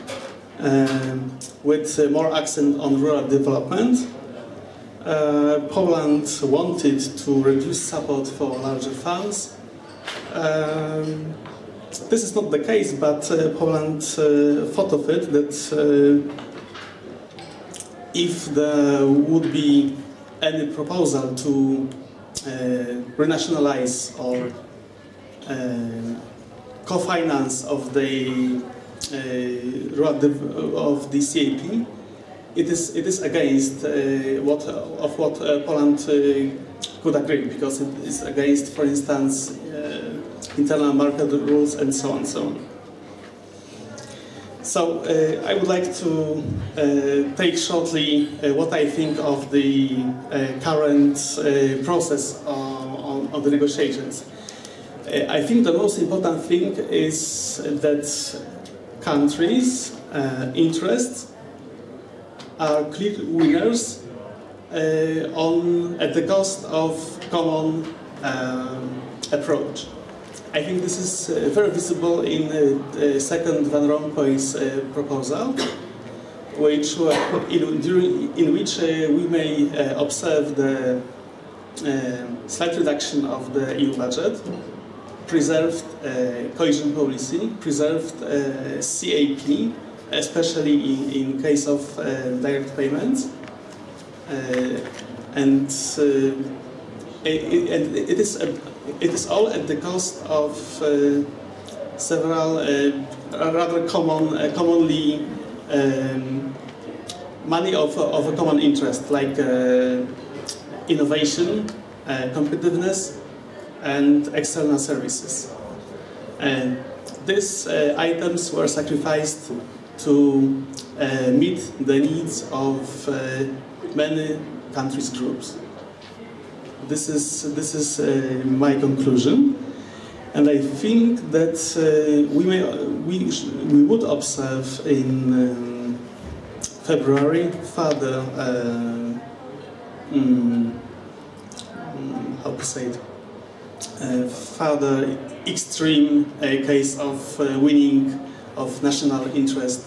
with more accent on rural development. Poland wanted to reduce support for larger funds. This is not the case, but Poland thought of it that if there would be any proposal to renationalize or co-finance of the CAP, it is against what Poland could agree, because it is against, for instance, internal market rules and so on. So I would like to take shortly what I think of the current process on the negotiations. I think the most important thing is that countries' interests are clear winners at the cost of common approach. I think this is very visible in the second Van Rompuy's proposal, in which we may observe the slight reduction of the EU budget, preserved cohesion policy, preserved CAP, especially in case of direct payments, and it is all at the cost of several rather commonly money of a common interest, like innovation, competitiveness, and external services. And these items were sacrificed to meet the needs of many countries groups. This is my conclusion, and I think that we would observe in February further how to say it, further extreme case of winning of national interest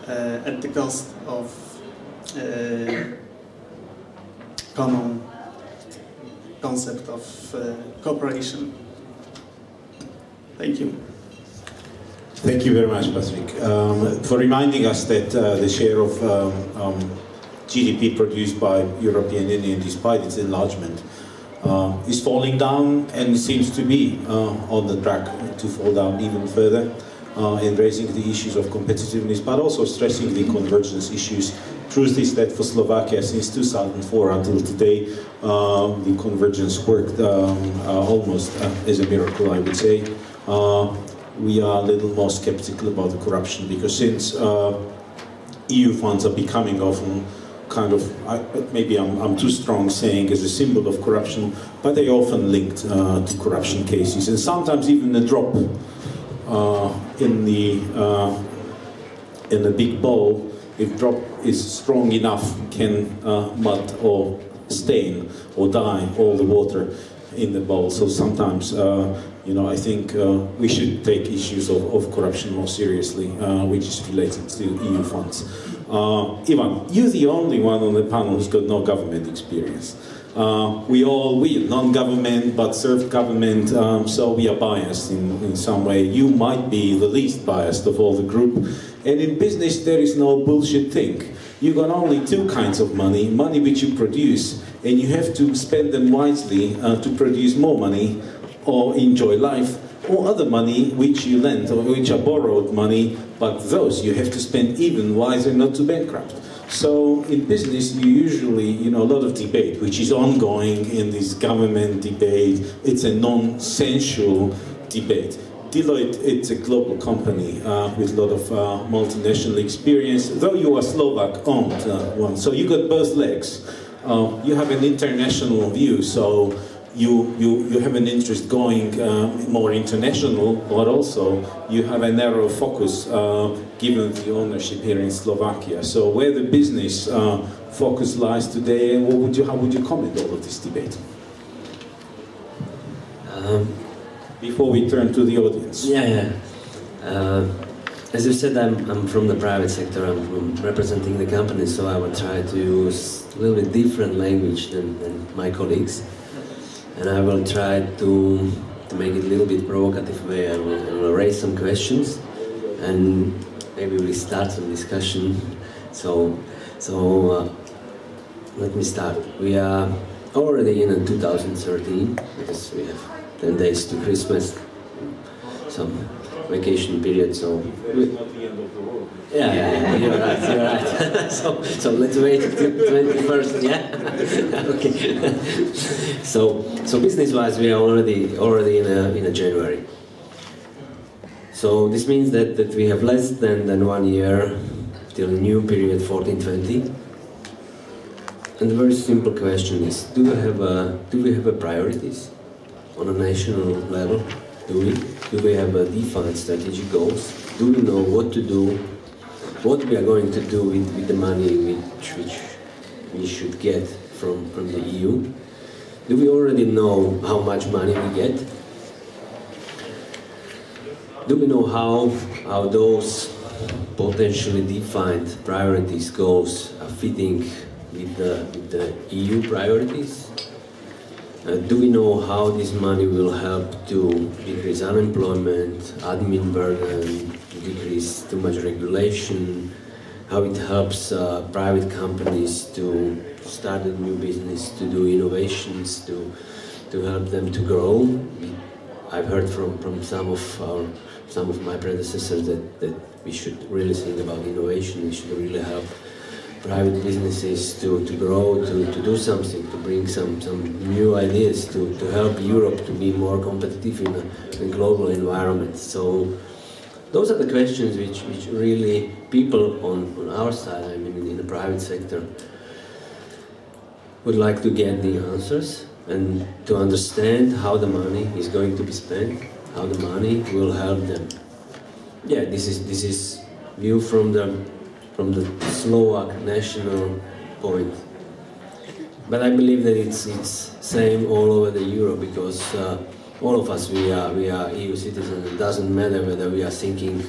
at the cost of common concept of cooperation. Thank you. Thank you very much, Patrick, for reminding us that the share of GDP produced by European Union, despite its enlargement, is falling down and seems to be on the track to fall down even further, in raising the issues of competitiveness, but also stressing the convergence issues. Truth is that for Slovakia, since 2004 until today, the convergence worked almost as a miracle, I would say. We are a little more skeptical about the corruption, because since EU funds are becoming often kind of, maybe I'm too strong saying as a symbol of corruption, but they often linked to corruption cases, and sometimes even a drop in the big bowl, if drop is strong enough, can mud or stain or dye all the water in the bowl. So sometimes, you know, I think we should take issues of corruption more seriously, which is related to EU funds. Ivan, you're the only one on the panel who's got no government experience. We are non-government, but served government, so we are biased in some way. You might be the least biased of all the group. And in business, there is no bullshit thing. You got only two kinds of money: money which you produce, and you have to spend them wisely to produce more money or enjoy life, or other money which you lend, or which are borrowed money, but those you have to spend even wiser not to bankrupt. So in business, you usually, you know, a lot of debate, which is ongoing in this government debate. It's a non-sensual debate. Deloitte, it's a global company with a lot of multinational experience, though you are Slovak-owned one. So you got both legs. You have an international view, so you have an interest going more international, but also you have a narrow focus given the ownership here in Slovakia. So where the business focus lies today, and how would you comment all of this debate? Before we turn to the audience. As you said, I'm from the private sector. I'm representing the company, so I will try to use a little bit different language than my colleagues. And I will try to make it a little bit provocative way. I will raise some questions, and maybe we'll start some discussion. So let me start. We are already in 2013, because we have 10 days to Christmas, some vacation period. So it's not the end of the world. Yeah, you're right. So let's wait till 21st, yeah? Okay. So business-wise, we are already in a January. So this means that we have less than 1 year till the new period 14-20. And the very simple question is: do we have priorities on a national level? Do we have defined strategic goals? Do we know what to do? What we are going to do with the money which we should get from the EU? Do we already know how much money we get? Do we know how those potentially defined priorities, goals are fitting with the EU priorities? Do we know how this money will help to decrease unemployment, admin burden, decrease too much regulation, how it helps private companies to start a new business, to do innovations, to help them to grow? I've heard from some of my predecessors that we should really think about innovation. We should really help private businesses to grow, to do something, to bring some new ideas, to help Europe to be more competitive in a global environment. So those are the questions which really people on our side, I mean in the private sector, would like to get the answers and to understand how the money is going to be spent, how the money will help them. Yeah, this is view from the Slovak national point. But I believe that it's same all over the Europe, because all of us we are EU citizens. It doesn't matter whether we are thinking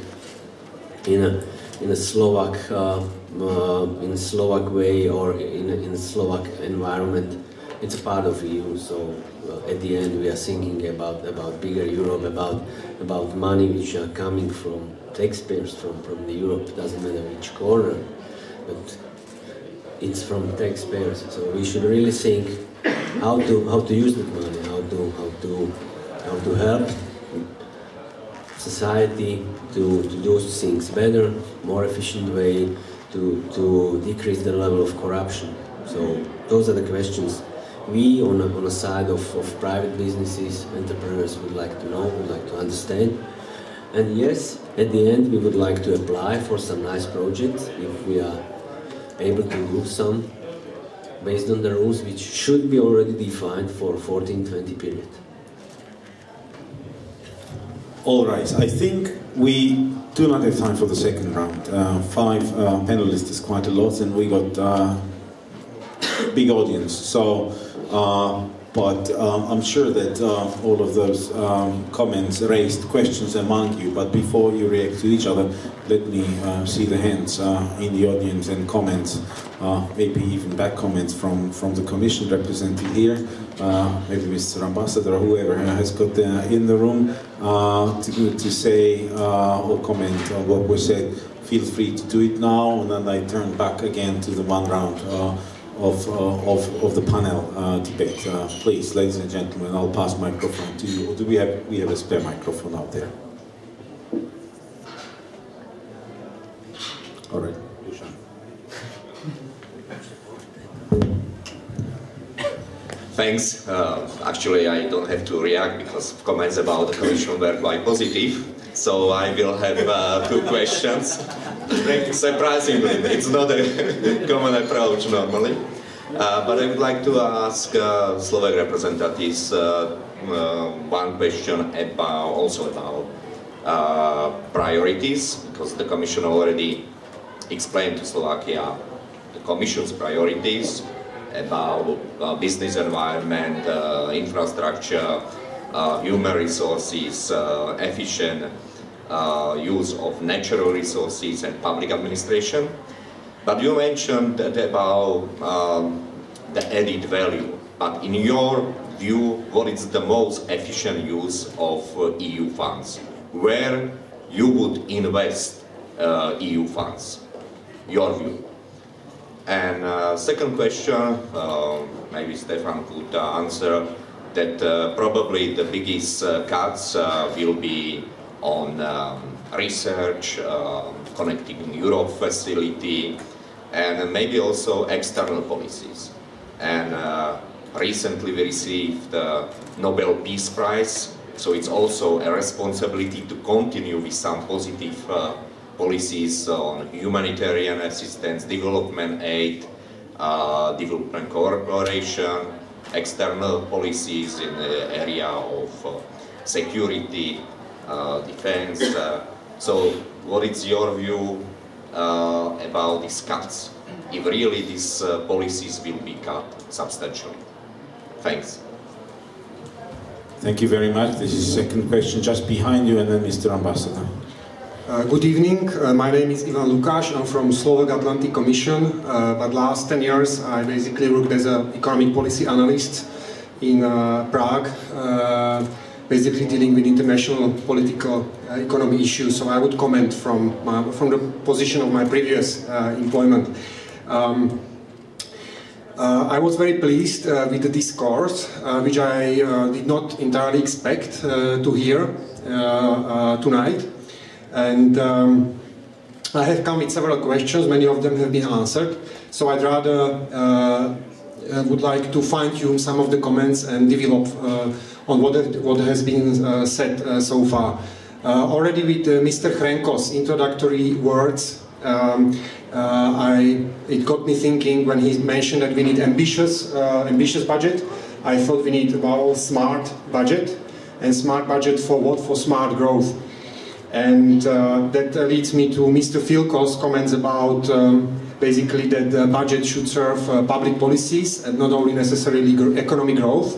in a Slovak way or in a Slovak environment. It's a part of EU. So at the end we are thinking about bigger Europe, about money which are coming from taxpayers from the Europe. It doesn't matter which corner, but it's from taxpayers. So we should really think how to use that money, how to help society to do things better, more efficient way, to decrease the level of corruption. So those are the questions we on the side of private businesses, entrepreneurs would like to know, would like to understand. And yes, at the end we would like to apply for some nice projects if we are able to do some based on the rules which should be already defined for 14-20 period. All right, I think we do not have time for the second round. 5 panelists is quite a lot, and we got big audience. So, but I'm sure that all of those comments raised questions among you. But before you react to each other, let me see the hands in the audience and comments, maybe even back comments from the Commission represented here. Maybe Mr. Ambassador or whoever has got in the room to say or comment on what was said. Feel free to do it now, and then I turn back again to the one round of the panel debate. Please, ladies and gentlemen, I'll pass microphone to you. Or do we have a spare microphone out there? All right. Thanks. Actually, I don't have to react because comments about the Commission were quite positive. So I will have 2 questions. Surprisingly, it's not a common approach normally. But I would like to ask Slovak representatives one question also about priorities, because the Commission already explained to Slovakia the Commission's priorities about business environment, infrastructure, human resources, efficient use of natural resources and public administration. But you mentioned that about the added value. But in your view, what is the most efficient use of EU funds? Where you would invest EU funds? Your view. And second question, maybe Stefan could answer, that probably the biggest cuts will be on research, Connecting Europe facility, and maybe also external policies. And recently we received the Nobel Peace Prize, so it's also a responsibility to continue with some positive policies on humanitarian assistance, development aid, development cooperation, external policies in the area of security, defense. So what is your view about these cuts, if really these policies will be cut substantially? Thanks. Thank you very much. This is the second question just behind you, and then Mr. Ambassador. Good evening. My name is Ivan Lukáš. I'm from Slovak Atlantic Commission, but last 10 years I basically worked as an economic policy analyst in Prague, basically dealing with international political economy issues. So I would comment from the position of my previous employment. I was very pleased with the discourse, which I did not entirely expect to hear tonight. And I have come with several questions, many of them have been answered, so I'd rather would like to fine-tune some of the comments and develop on what has been said so far. Already with Mr. Hrenko's introductory words, it got me thinking when he mentioned that we need ambitious budget. I thought we need a smart budget, and smart budget for what? For smart growth. And that leads me to Mr. Filko's comments about basically that the budget should serve public policies and not only necessarily economic growth.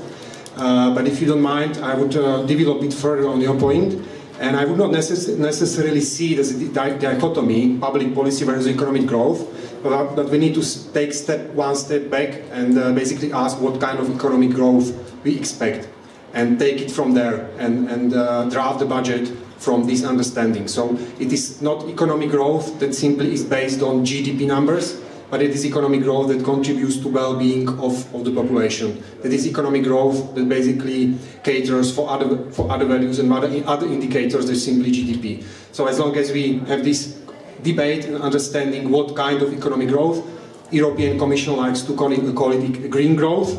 But if you don't mind, I would develop it further on your point. And I would not necessarily see it as a dichotomy, public policy versus economic growth, but we need to take one step back and basically ask what kind of economic growth we expect, and take it from there and draft the budget from this understanding. So it is not economic growth that simply is based on GDP numbers, but it is economic growth that contributes to well-being of the population. It is economic growth that basically caters for other values and other indicators than simply GDP. So as long as we have this debate and understanding what kind of economic growth, European Commission likes to call it green growth,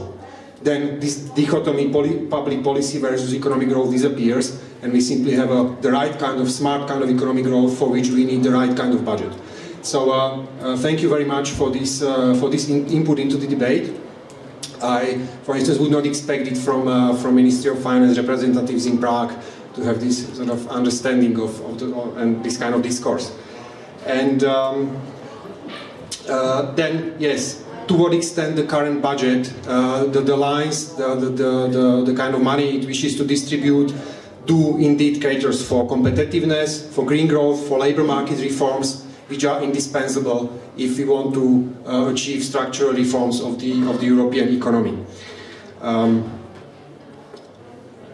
then this dichotomy public policy versus economic growth disappears, and we simply have the right kind of smart kind of economic growth for which we need the right kind of budget. So thank you very much for this input into the debate. I, for instance, would not expect it from Ministry of Finance representatives in Prague to have this sort of understanding and this kind of discourse. And then, yes, to what extent the current budget, the lines, the kind of money it wishes to distribute, do indeed caters for competitiveness, for green growth, for labour market reforms, which are indispensable if we want to achieve structural reforms of the European economy. And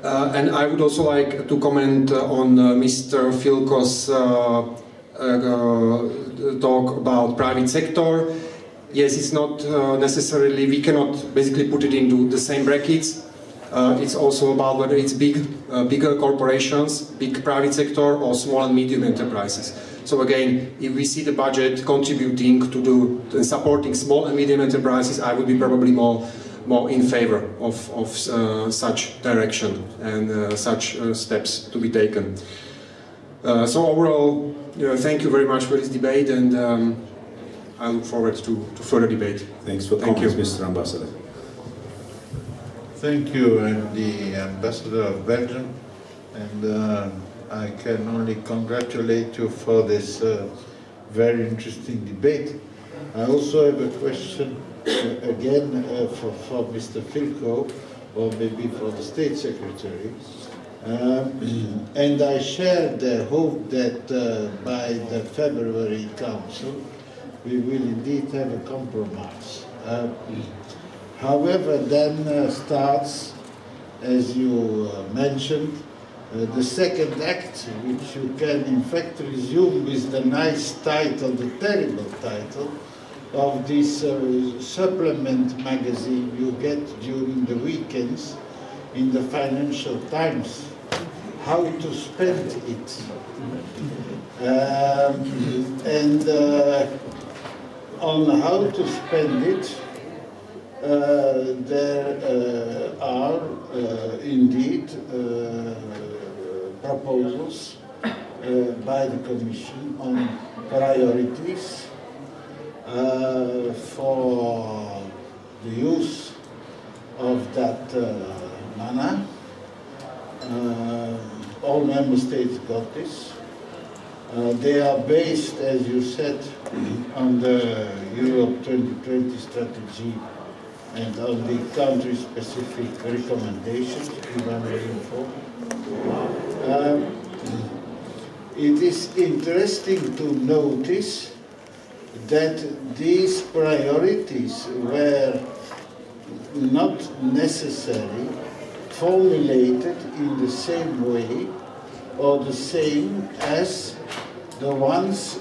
I would also like to comment on Mr. Filko's talk about private sector. Yes, it's not necessarily, we cannot basically put it into the same brackets. It's also about whether it's bigger corporations, big private sector, or small and medium enterprises. So again, if we see the budget contributing to supporting small and medium enterprises, I would be probably more in favor of such direction and such steps to be taken. So overall, thank you very much for this debate, and I look forward to further debate. Thanks for comments, Mr. Ambassador. Thank you. I'm the Ambassador of Belgium, and I can only congratulate you for this very interesting debate. I also have a question again for Mr. Filko, or maybe for the State Secretary. And I share the hope that by the February Council we will indeed have a compromise. However, then starts, as you mentioned, the second act, which you can in fact resume with the nice title, the terrible title, of this supplement magazine you get during the weekends in the Financial Times, How to Spend It. And on how to spend it, there are indeed proposals by the Commission on priorities for the use of that money. All member states got this. They are based, as you said, on the Europe 2020 strategy and on the country-specific recommendations, if I'm very informed. it is interesting to notice that these priorities were not necessarily formulated in the same way or the same as the ones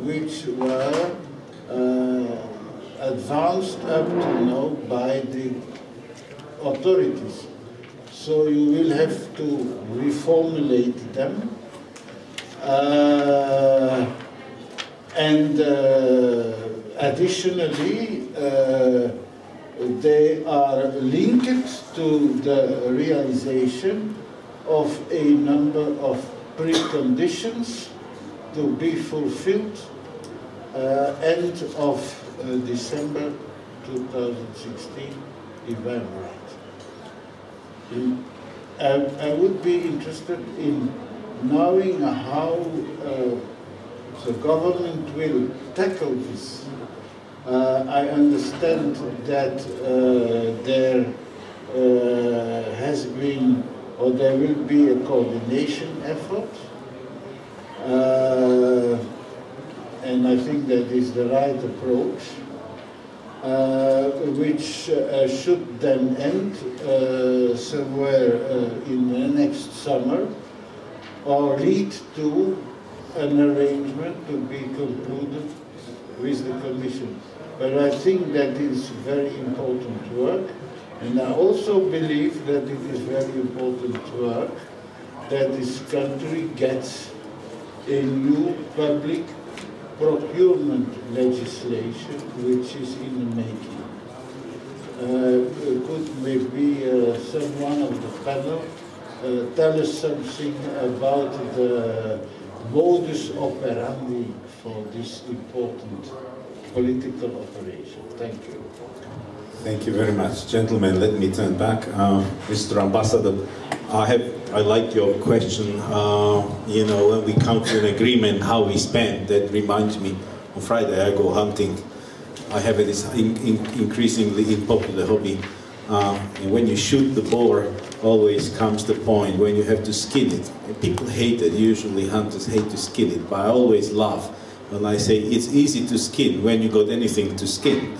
which were advanced up to now by the authorities. So you will have to reformulate them. And additionally, they are linked to the realization of a number of preconditions to be fulfilled end of December 2016, if I'm right. I would be interested in knowing how the government will tackle this. I understand that there has been, or there will be, a coordination effort, and I think that is the right approach, which should then end somewhere in the next summer, or lead to an arrangement to be concluded with the Commission. But I think that is very important work, and I also believe that it is very important work that this country gets a new public procurement legislation which is in the making. Could maybe someone of the panel tell us something about the modus operandi for this important political operation? Thank you. Thank you very much. Gentlemen, let me turn back. Mr. Ambassador, I like your question. You know, when we come to an agreement, how we spend, that reminds me, on Friday I go hunting. I have this increasingly unpopular hobby. And when you shoot the boar, always comes the point when you have to skin it. And people hate it, usually hunters hate to skin it, but I always laugh when I say it's easy to skin when you got anything to skin.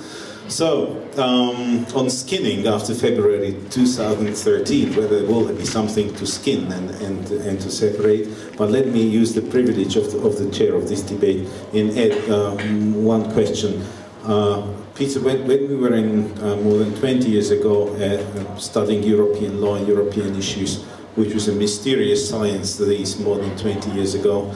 So, on skinning after February 2013, whether there will be something to skin and to separate, but let me use the privilege of the chair of this debate and add one question. Peter, when we were in more than 20 years ago studying European law and European issues, which was a mysterious science that is more than 20 years ago,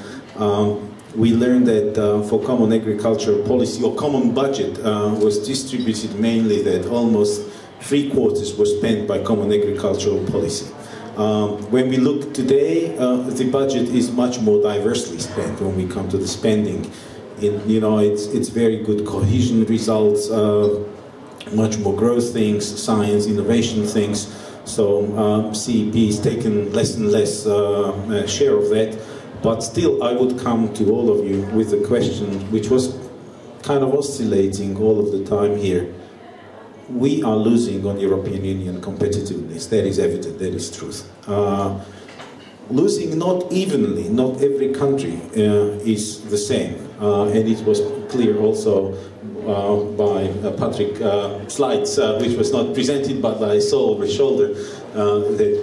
we learned that for common agricultural policy, or common budget, was distributed mainly that almost 3/4 was spent by common agricultural policy. When we look today, the budget is much more diversely spent when we come to the spending. You know, it's very good cohesion results, much more growth things, science, innovation things. So CEP is taken less and less share of that. But still, I would come to all of you with a question which was kind of oscillating all of the time here. We are losing on European Union competitiveness. That is evident, that is truth. Losing not evenly, not every country is the same. And it was clear also by Patrick slides, which was not presented, but I saw over his shoulder that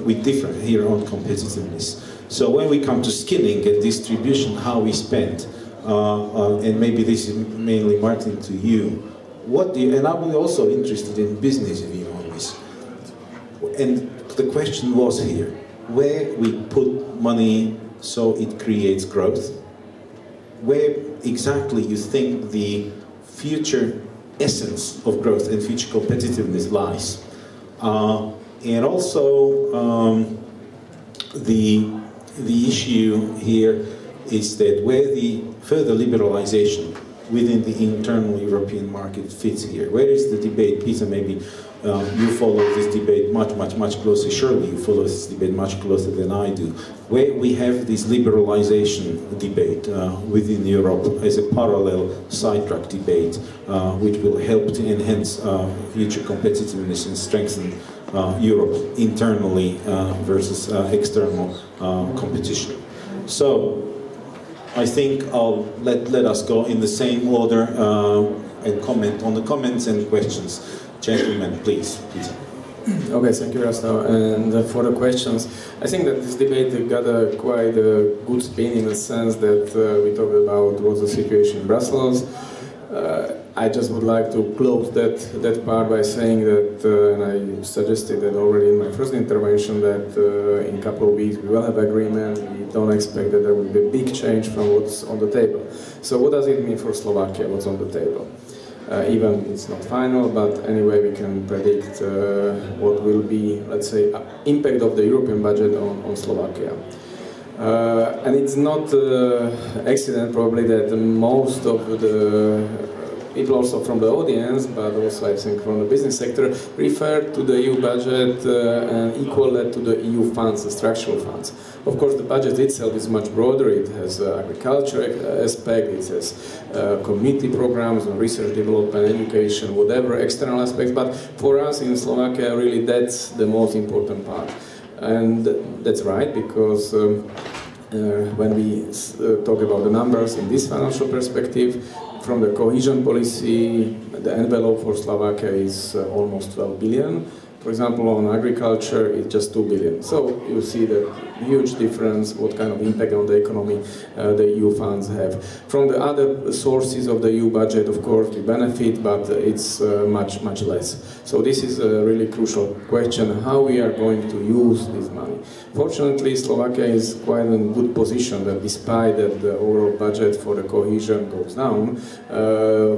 we differ here on competitiveness. So when we come to skilling and distribution, how we spend, and maybe this is mainly, Martin, to you, what do you, and I'm also interested in business view on this, and the question was here, where we put money so it creates growth, where exactly you think the future essence of growth and future competitiveness lies, and also the issue here is that where the further liberalization within the internal European market fits here. Where is the debate? Peter, maybe you follow this debate much closer. Surely you follow this debate much closer than I do. Where we have this liberalization debate within Europe as a parallel sidetrack debate, which will help to enhance future competitiveness and strengthen Europe internally versus external competition. So, I think I'll let us go in the same order and comment on the comments and questions. Gentlemen, please. Okay, thank you, Rasta. And for the questions, I think that this debate got quite a good spin in the sense that we talked about what's the situation in Brussels. I just would like to close that part by saying that, and I suggested that already in my first intervention, that in a couple of weeks we will have agreement. We don't expect that there will be a big change from what's on the table. So what does it mean for Slovakia, what's on the table? Even it's not final, but anyway we can predict what will be, let's say, impact of the European budget on Slovakia. And it's not accident probably that most of the people also from the audience, but also I think from the business sector, refer to the EU budget and equal that to the EU funds, the structural funds. Of course, the budget itself is much broader. It has agriculture aspect, it has community programs on research, development, education, whatever external aspects. But for us in Slovakia, really that's the most important part. And that's right, because when we talk about the numbers in this financial perspective, from the cohesion policy, the envelope for Slovakia is almost 12 billion. For example, on agriculture, it's just 2 billion. So you see the huge difference, what kind of impact on the economy the EU funds have. From the other sources of the EU budget, of course, we benefit, but it's much less. So this is a really crucial question, how we are going to use this money. Fortunately, Slovakia is quite in a good position that despite that the overall budget for the cohesion goes down,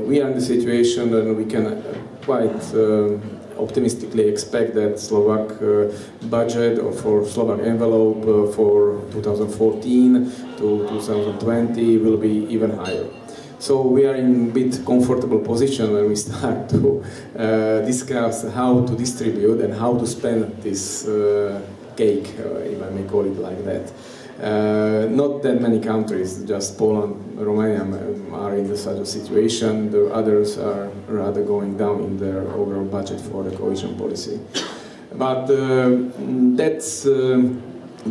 we are in the situation that we can quite optimistically expect that Slovak budget or for Slovak envelope for 2014 to 2020 will be even higher. So we are in a bit comfortable position when we start to discuss how to distribute and how to spend this cake, if I may call it like that. Not that many countries, just Poland, Romania are in such a situation. The others are rather going down in their overall budget for the cohesion policy. But that's a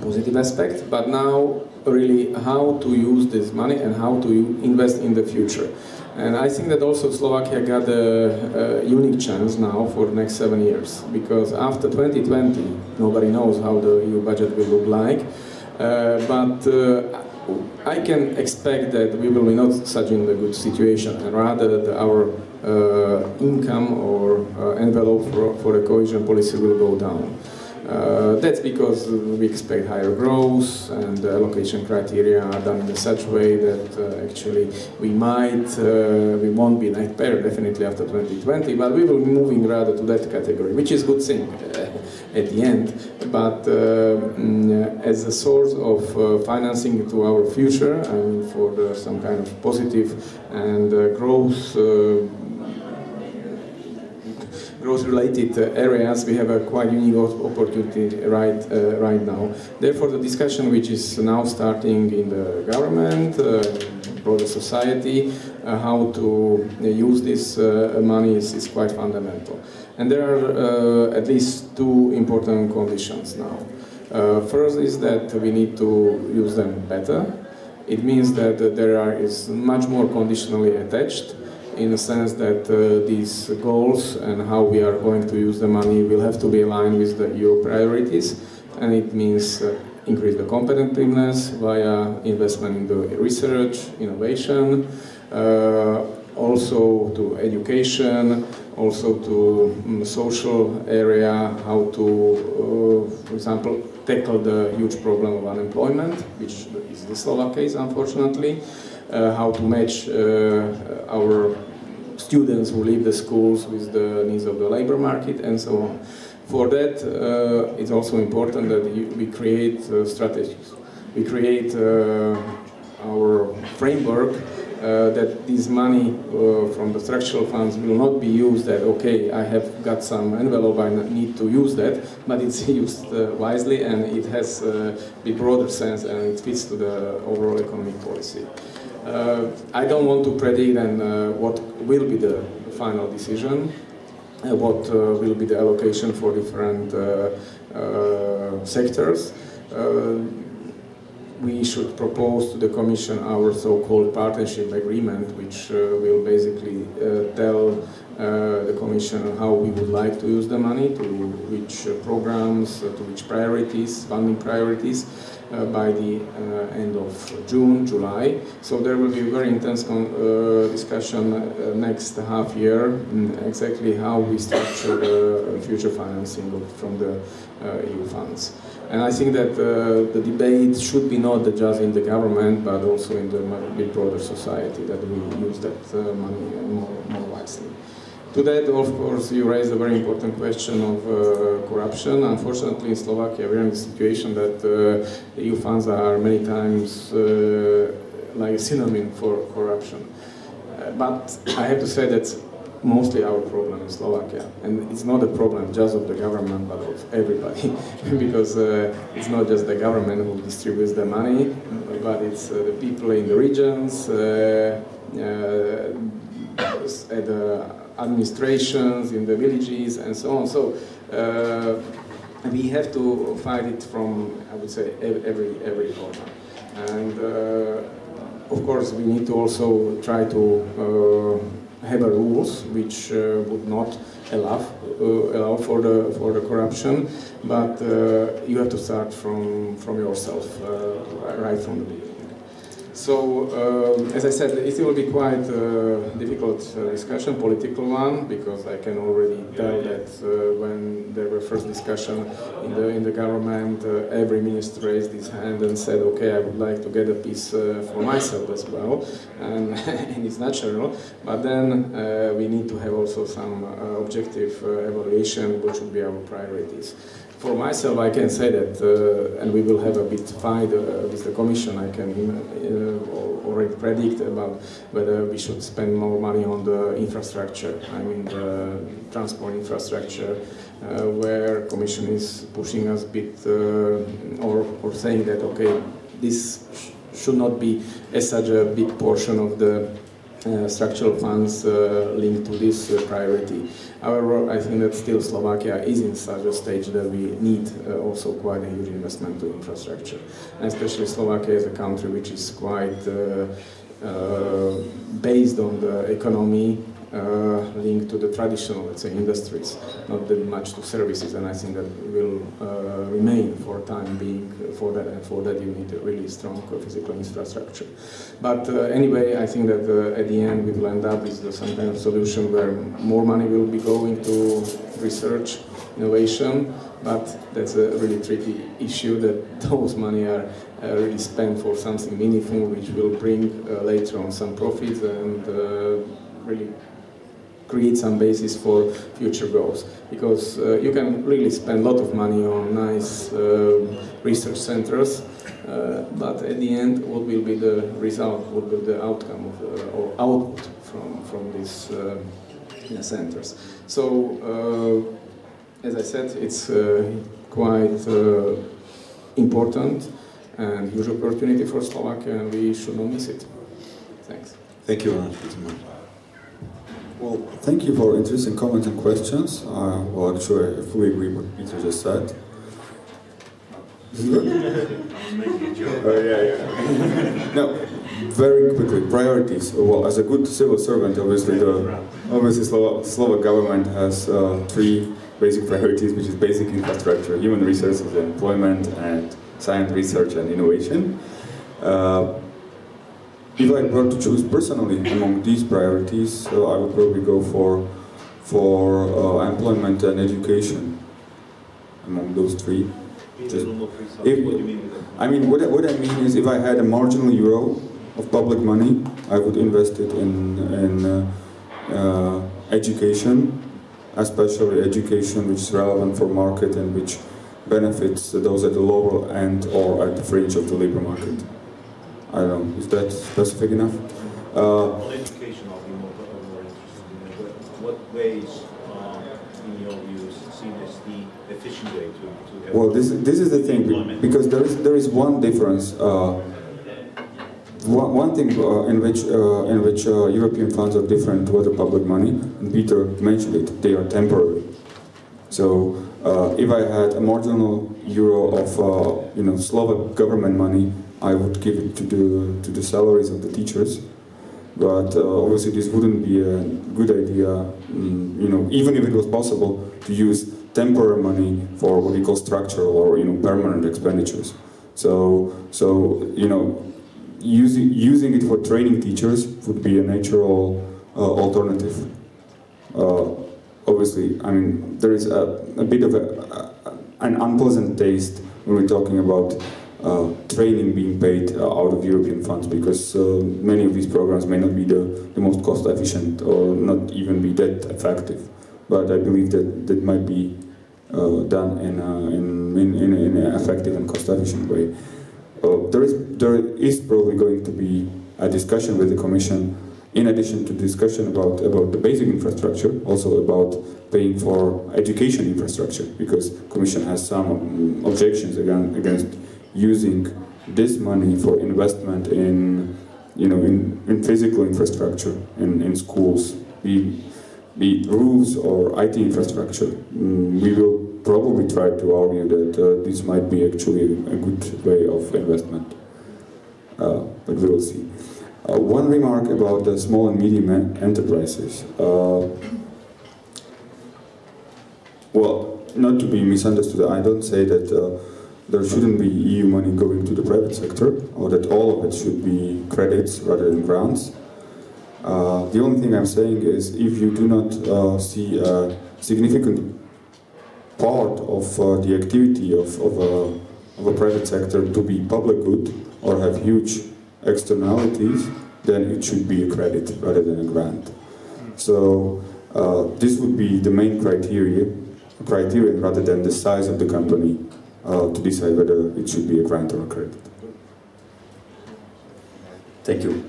positive aspect. But now, really, how to use this money and how to invest in the future. And I think that also Slovakia got a unique chance now for the next 7 years. Because after 2020, nobody knows how the EU budget will look like. But I can expect that we will be not such in a good situation, and rather that our income or envelope for the cohesion policy will go down. That's because we expect higher growth, and the allocation criteria are done in such way that actually we won't be net pair definitely after 2020, but we will be moving rather to that category, which is a good thing at the end. But as a source of financing to our future, I mean for some kind of positive and growth-related areas, we have a quite unique opportunity right now. Therefore, the discussion which is now starting in the government, broader society, how to use this money is quite fundamental. And there are at least two important conditions now. First is that we need to use them better. It means that is much more conditionally attached, in the sense that these goals and how we are going to use the money will have to be aligned with the EU priorities, and it means increase the competitiveness via investment in the research, innovation, also to education, also to social area, how to, for example, tackle the huge problem of unemployment, which is the Slovak case, unfortunately. How to match our students who leave the schools with the needs of the labor market, and so on. For that, it's also important that we create strategies. We create our framework that this money from the structural funds will not be used that, okay, I have got some envelope, I need to use that, but it's used wisely, and it has a broader sense, and it fits to the overall economic policy. I don't want to predict what will be the final decision, what will be the allocation for different sectors. we should propose to the Commission our so-called partnership agreement, which will basically tell the Commission how we would like to use the money, to which programs, to which priorities, funding priorities, by the end of June, July. So there will be a very intense discussion next half year, exactly how we structure the future financing from the EU funds. And I think that the debate should be not just in the government, but also in the bit broader society, that we use that money more wisely. To that, of course, you raised a very important question of corruption. Unfortunately, in Slovakia, we are in the situation that EU funds are many times like a synonym for corruption. But I have to say that's mostly our problem in Slovakia. And it's not a problem just of the government, but of everybody. Because it's not just the government who distributes the money, but it's the people in the regions, at the administrations, in the villages, and so on. So we have to fight it from, I would say, every corner. And of course, we need to also try to have a rules which would not allow for the corruption, but you have to start from yourself right from the beginning. So, as I said, it will be quite a difficult discussion, political one, because I can already tell that when there were first discussion in the government, every minister raised his hand and said, okay, I would like to get a piece for myself as well, and, and it's natural, but then we need to have also some objective evaluation, what should be our priorities. For myself, I can say that, and we will have a bit fight with the Commission, I can already predict about whether we should spend more money on the infrastructure, I mean the transport infrastructure, where Commission is pushing us a bit, or saying that, okay, this should not be as such a big portion of the structural funds linked to this priority. However, I think that still Slovakia is in such a stage that we need also quite a huge investment to infrastructure. And especially Slovakia is a country which is quite based on the economy linked to the traditional, let's say, industries, not that much to services, and I think that will remain for time being for that, and for that you need a really strong physical infrastructure. But anyway, I think that at the end we will end up with some kind of solution where more money will be going to research, innovation, but that's a really tricky issue, that those money are really spent for something meaningful, which will bring later on some profits and really create some basis for future growth. Because you can really spend a lot of money on nice research centers, but at the end, what will be the result, what will be the outcome of or output from these centers. So, as I said, it's quite important and huge opportunity for Slovakia, and we should not miss it. Thanks. Thank you very much. Well, thank you for interesting comments and questions. Well, actually, I fully agree with what Peter just said. Yeah. No, very quickly, priorities. Well, as a good civil servant, obviously Slovak government has three basic priorities, which is basic infrastructure, human resources, employment, and science, research, and innovation. If I were to choose personally among these priorities, I would probably go for employment and education among those three. I mean, what I mean is, if I had a marginal euro of public money, I would invest it in education, especially education which is relevant for market and which benefits those at the lower end or at the fringe of the labor market. I don't know, is that specific enough? On education, I'll be more interested in what ways, in your views, seen as the efficient way to well, this is the thing, because there is one difference. One thing in which European funds are different to other public money, and Peter mentioned it, they are temporary. So if I had a marginal euro of Slovak government money, I would give it to the salaries of the teachers. But obviously this wouldn't be a good idea, you know, even if it was possible to use temporary money for what we call structural or, you know, permanent expenditures. So you know, using it for training teachers would be a natural alternative. Obviously, I mean, there is a bit of an unpleasant taste when we're talking about training being paid out of European funds, because many of these programs may not be the most cost efficient or not even be that effective. But I believe that might be done in an effective and cost efficient way. There is probably going to be a discussion with the Commission, in addition to discussion about the basic infrastructure, also about paying for education infrastructure, because Commission has some objections against using this money for investment in, you know, in physical infrastructure in schools, be it roofs or IT infrastructure. We will probably try to argue that this might be actually a good way of investment, but we will see. One remark about the small and medium enterprises. Well, not to be misunderstood, I don't say that there shouldn't be EU money going to the private sector, or that all of it should be credits rather than grants. The only thing I'm saying is, if you do not see a significant part of the activity of a private sector to be public good or have huge externalities, then it should be a credit rather than a grant. So this would be the main criterion rather than the size of the company to decide whether it should be a grant or a credit. Thank you.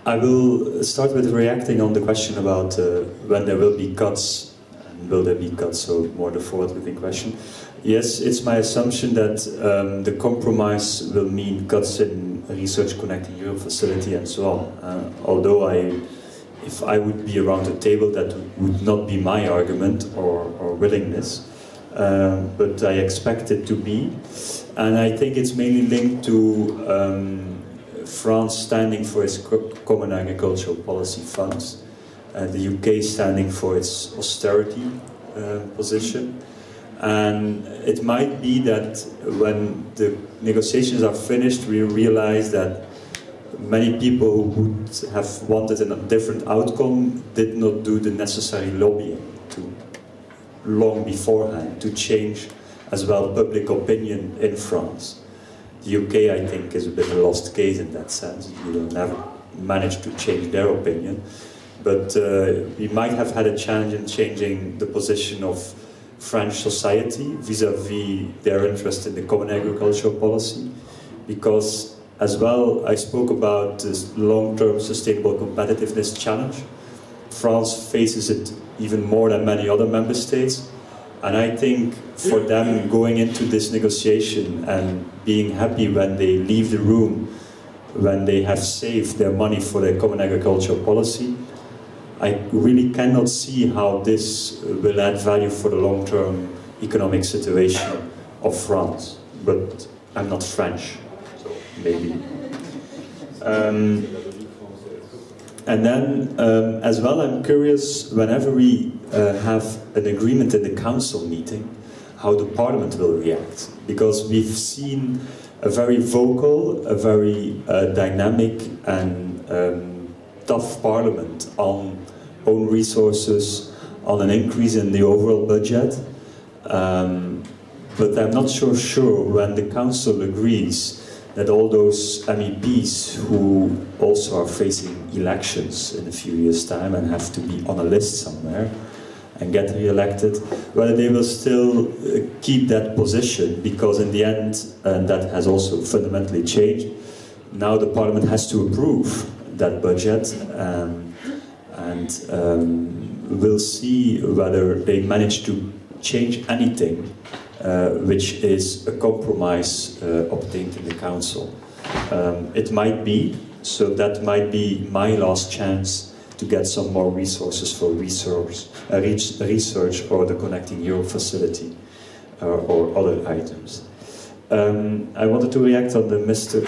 I will start with reacting on the question about when there will be cuts, and will there be cuts, so more the forward-looking question. Yes, it's my assumption that the compromise will mean cuts in Research Connecting Europe facility and so on. Although if I would be around the table, that would not be my argument or willingness, but I expect it to be. And I think it's mainly linked to France standing for its common agricultural policy funds, the UK standing for its austerity position. And it might be that when the negotiations are finished, we realize that many people who would have wanted a different outcome did not do the necessary lobbying long beforehand to change as well public opinion in France. The UK, I think, is a bit a lost case in that sense. You will never manage to change their opinion. But we might have had a challenge in changing the position of French society vis-à-vis their interest in the common agricultural policy, because as well I spoke about this long-term sustainable competitiveness challenge. France faces it even more than many other member states, and I think for them going into this negotiation and being happy when they leave the room, when they have saved their money for their common agricultural policy, I really cannot see how this will add value for the long-term economic situation of France. But I'm not French, so maybe. And then, as well, I'm curious, whenever we have an agreement in the council meeting, how the parliament will react. Because we've seen a very vocal, a very dynamic and tough parliament on own resources, on an increase in the overall budget. But I'm not so sure when the council agrees that all those MEPs who also are facing elections in a few years' time and have to be on a list somewhere and get re-elected, whether they will still keep that position, because in the end, and that has also fundamentally changed, now the parliament has to approve that budget, and we'll see whether they manage to change anything which is a compromise obtained in the council. It might be, so that might be my last chance to get some more resources for research or the Connecting Europe facility or other items. I wanted to react on the Mr.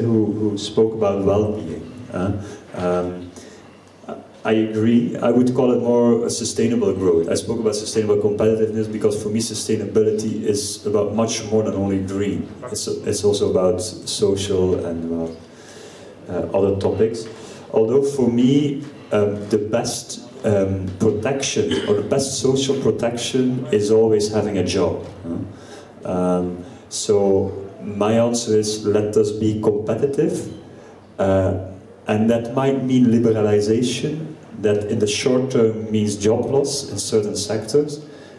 Who spoke about well-being. I agree. I would call it more a sustainable growth. I spoke about sustainable competitiveness because for me sustainability is about much more than only green. It's also about social and other topics. Although for me the best protection or the best social protection is always having a job. So my answer is let us be competitive, and that might mean liberalization, that in the short term means job loss in certain sectors,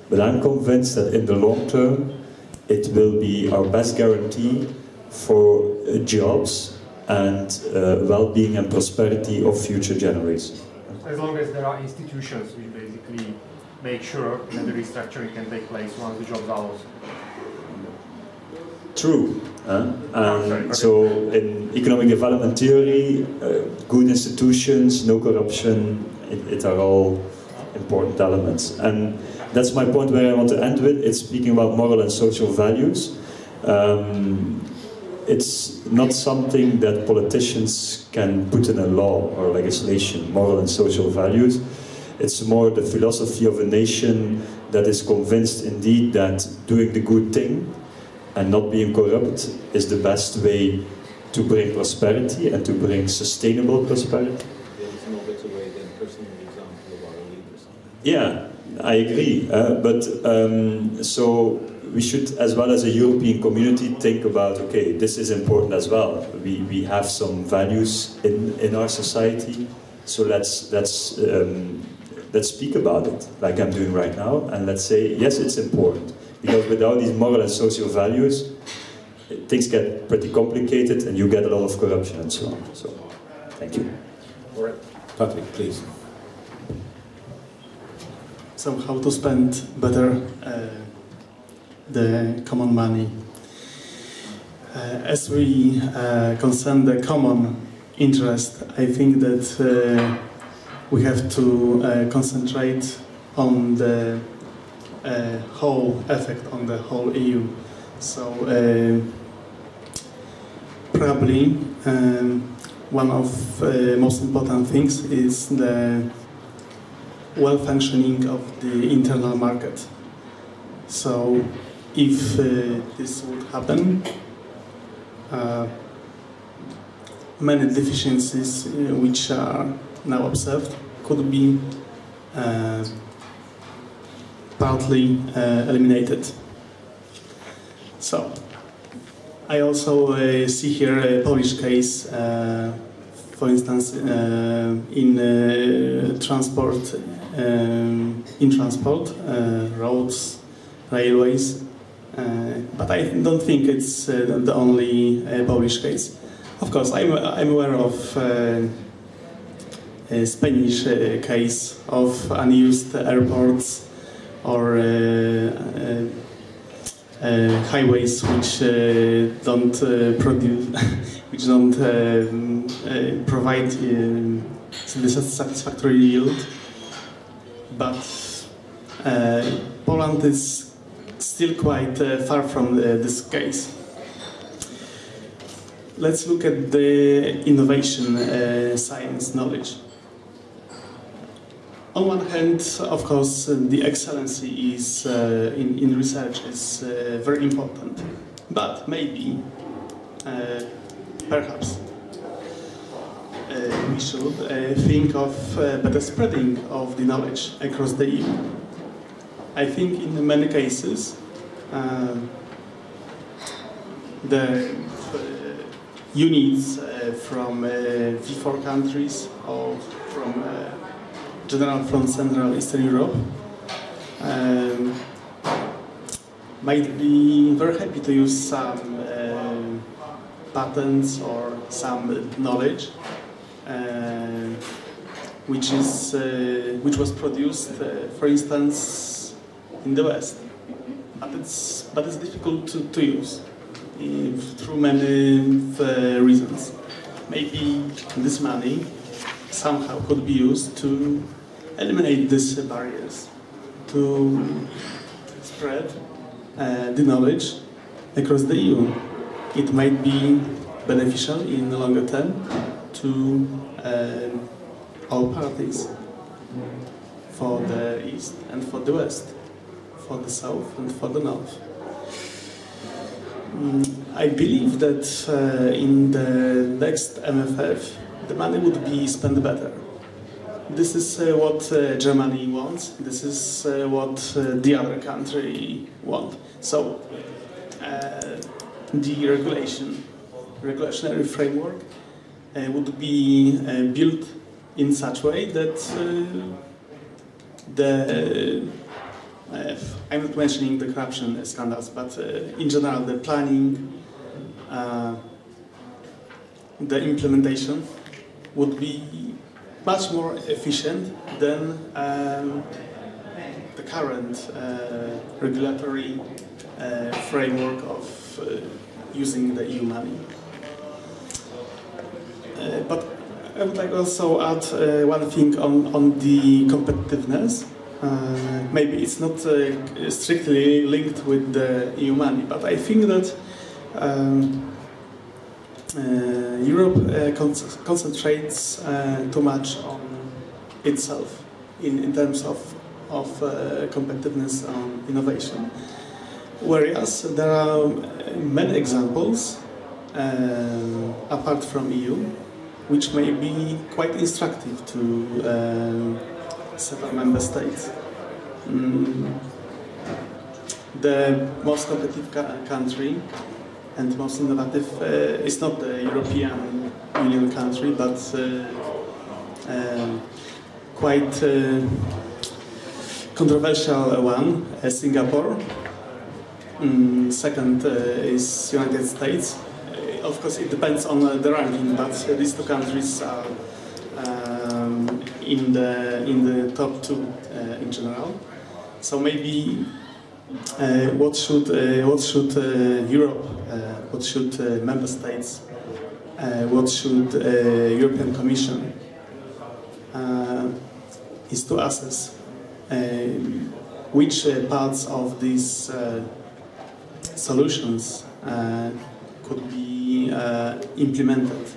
but I'm convinced that in the long term it will be our best guarantee for jobs and well-being and prosperity of future generations. As long as there are institutions which basically make sure that the restructuring can take place once the jobs are lost. True. And so in economic development theory, good institutions, no corruption, it are all important elements. And that's my point where I want to end with. It's speaking about moral and social values. It's not something that politicians can put in a law or legislation, moral and social values. It's more the philosophy of a nation that is convinced indeed that doing the good thing and not being corrupt is the best way to bring prosperity and to bring sustainable prosperity. There is no better way than personal example of our leaders. Yeah, I agree. So we should, as well as a European community, think about, okay, this is important as well. We have some values in our society, so let's speak about it, like I'm doing right now, and let's say, yes, it's important. Because without these moral and social values, things get pretty complicated and you get a lot of corruption and so on. So, thank you. All right. Patrick, please. So, how to spend better the common money? As we concern the common interest, I think that we have to concentrate on the whole effect on the whole EU. So probably one of most important things is the well-functioning of the internal market. So if this would happen, many deficiencies which are now observed could be partly eliminated. So, I also see here a Polish case, for instance, in transport, roads, railways, but I don't think it's the only Polish case. Of course, I'm aware of a Spanish case of unused airports or highways which don't produce, which don't provide satisfactory yield. But Poland is still quite far from this case. Let's look at the innovation, science, knowledge. On one hand, of course, the excellency is in research is very important, but maybe, perhaps, we should think of better spreading of the knowledge across the EU. I think in many cases, the units from V4 countries or from general from Central Eastern Europe might be very happy to use some patents or some knowledge which was produced, for instance, in the West. But it's difficult to use through many reasons. Maybe this money somehow could be used to eliminate these barriers, to spread the knowledge across the EU. It might be beneficial in the longer term to all parties, for the East and for the West, for the South and for the North. I believe that in the next MFF, the money would be spent better. This is what Germany wants. This is what the other country want. So the regulationary framework would be built in such a way that I'm not mentioning the corruption scandals, but in general the planning, the implementation would be much more efficient than the current regulatory framework of using the EU money. But I would like also add one thing on the competitiveness. Maybe it's not strictly linked with the EU money, but I think that Europe concentrates too much on itself in terms of competitiveness and innovation. Whereas there are many examples apart from EU which may be quite instructive to several member states. The most competitive country and most innovative is not the European Union country, but quite controversial one, Singapore. Second is United States. Of course, it depends on the ranking, but these two countries are in the top two in general. So maybe what should Europe, what should member states, what should European Commission is to assess which parts of these solutions could be implemented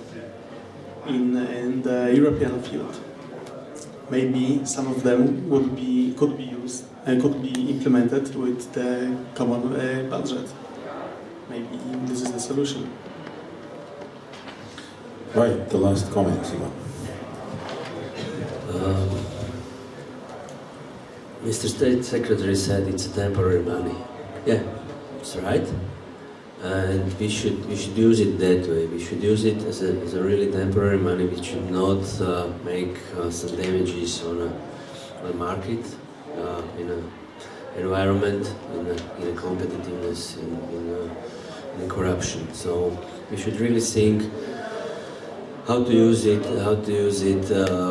in the European field. Maybe some of them could be implemented with the common budget. Maybe this is the solution. Right, the last comment, Simon. Mr. State Secretary said it's a temporary money. Yeah, that's right. And we should use it that way. We should use it as a really temporary money. We should not make some damages on a market, in an environment, in a competitiveness, in corruption. So we should really think how to use it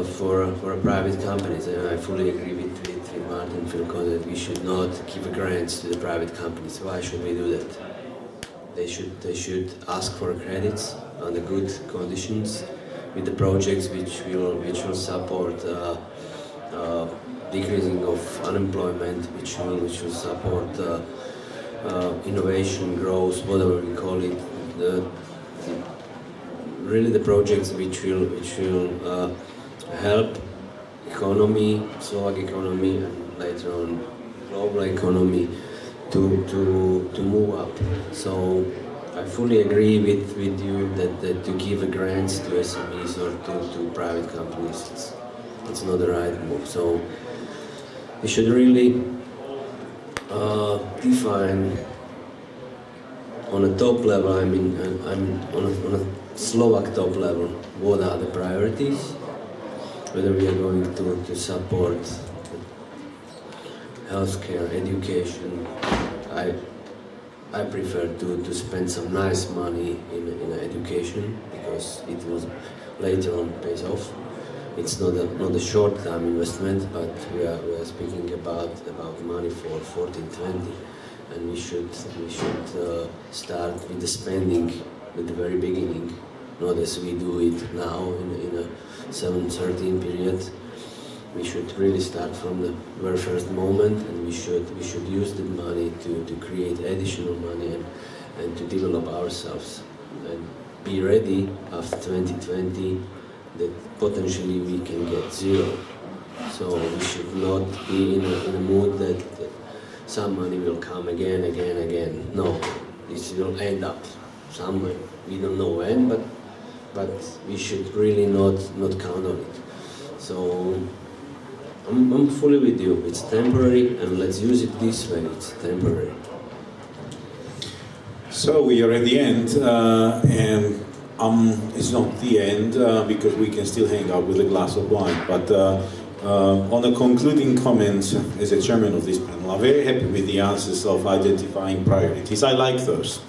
for private companies. And I fully agree with Martin Filko that we should not give grants to the private companies. Why should we do that? They should ask for credits on the good conditions with the projects which will support decreasing of unemployment, which will support innovation, growth, whatever we call it. Really the projects which will help economy, Slovak economy, and later on global economy to move up. So I fully agree with you that to give grants to SMEs or to private companies, it's not the right move. So we should really define on a top level, I mean on a Slovak top level, what are the priorities, whether we are going to support healthcare, education. I prefer to spend some nice money in education because it will later on pays off. It's not a short-term investment, but we are speaking about money for 14-20, and we should start with the spending at the very beginning, not as we do it now in a 7-13 period. We should really start from the very first moment, and we should use the money to create additional money and to develop ourselves and be ready after 2020 that potentially we can get zero. So we should not be in a mood that some money will come again. No, this will end up somewhere. We don't know when, but we should really not count on it. So I'm fully with you. It's temporary, and let's use it this way. It's temporary. So we are at the end, and it's not the end because we can still hang out with a glass of wine. But on a concluding comment, as a chairman of this panel, I'm very happy with the answers of identifying priorities. I like those.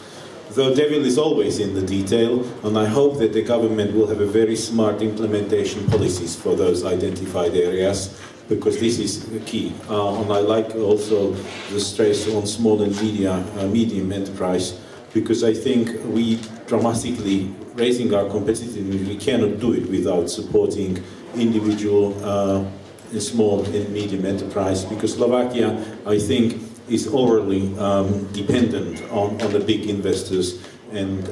The devil is always in the detail, and I hope that the government will have a very smart implementation policies for those identified areas, because this is the key. And I like also the stress on small and medium enterprise, because I think we dramatically raising our competitiveness, we cannot do it without supporting individual small and medium enterprise, because Slovakia, I think, is overly dependent on the big investors and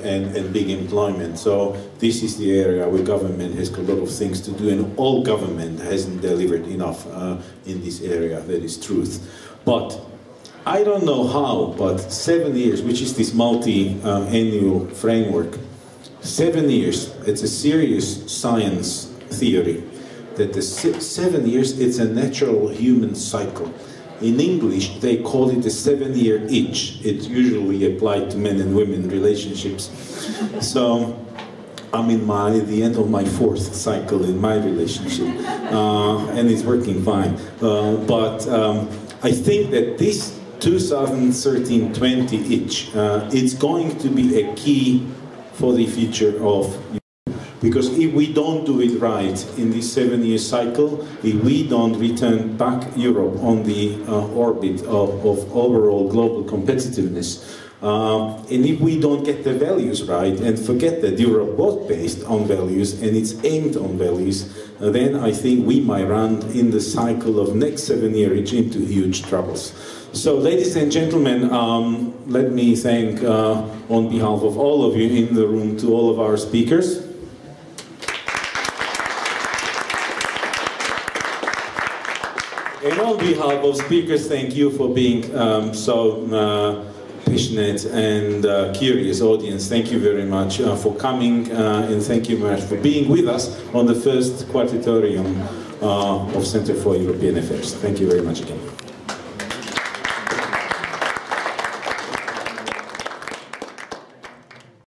big employment. So this is the area where government has got a lot of things to do, and all government hasn't delivered enough in this area. That is truth. But I don't know how, but 7 years, which is this multi-annual framework, 7 years, it's a serious science theory, that the 7 years, it's a natural human cycle. In English, they call it a 7-year itch. It's usually applied to men and women relationships. So I'm in the end of my 4th cycle in my relationship, and it's working fine. But I think that this 2013-20 itch, it's going to be a key for the future of Europe. Because if we don't do it right in this 7-year cycle, if we don't return back Europe on the orbit of overall global competitiveness, and if we don't get the values right and forget that Europe was based on values and it's aimed on values, then I think we might run in the cycle of next 7-year itch into huge troubles. So, ladies and gentlemen, let me thank on behalf of all of you in the room to all of our speakers. And on behalf of speakers, thank you for being so passionate and curious audience. Thank you very much for coming, and thank you very much for being with us on the first Quartetorium of Center for European Affairs. Thank you very much again.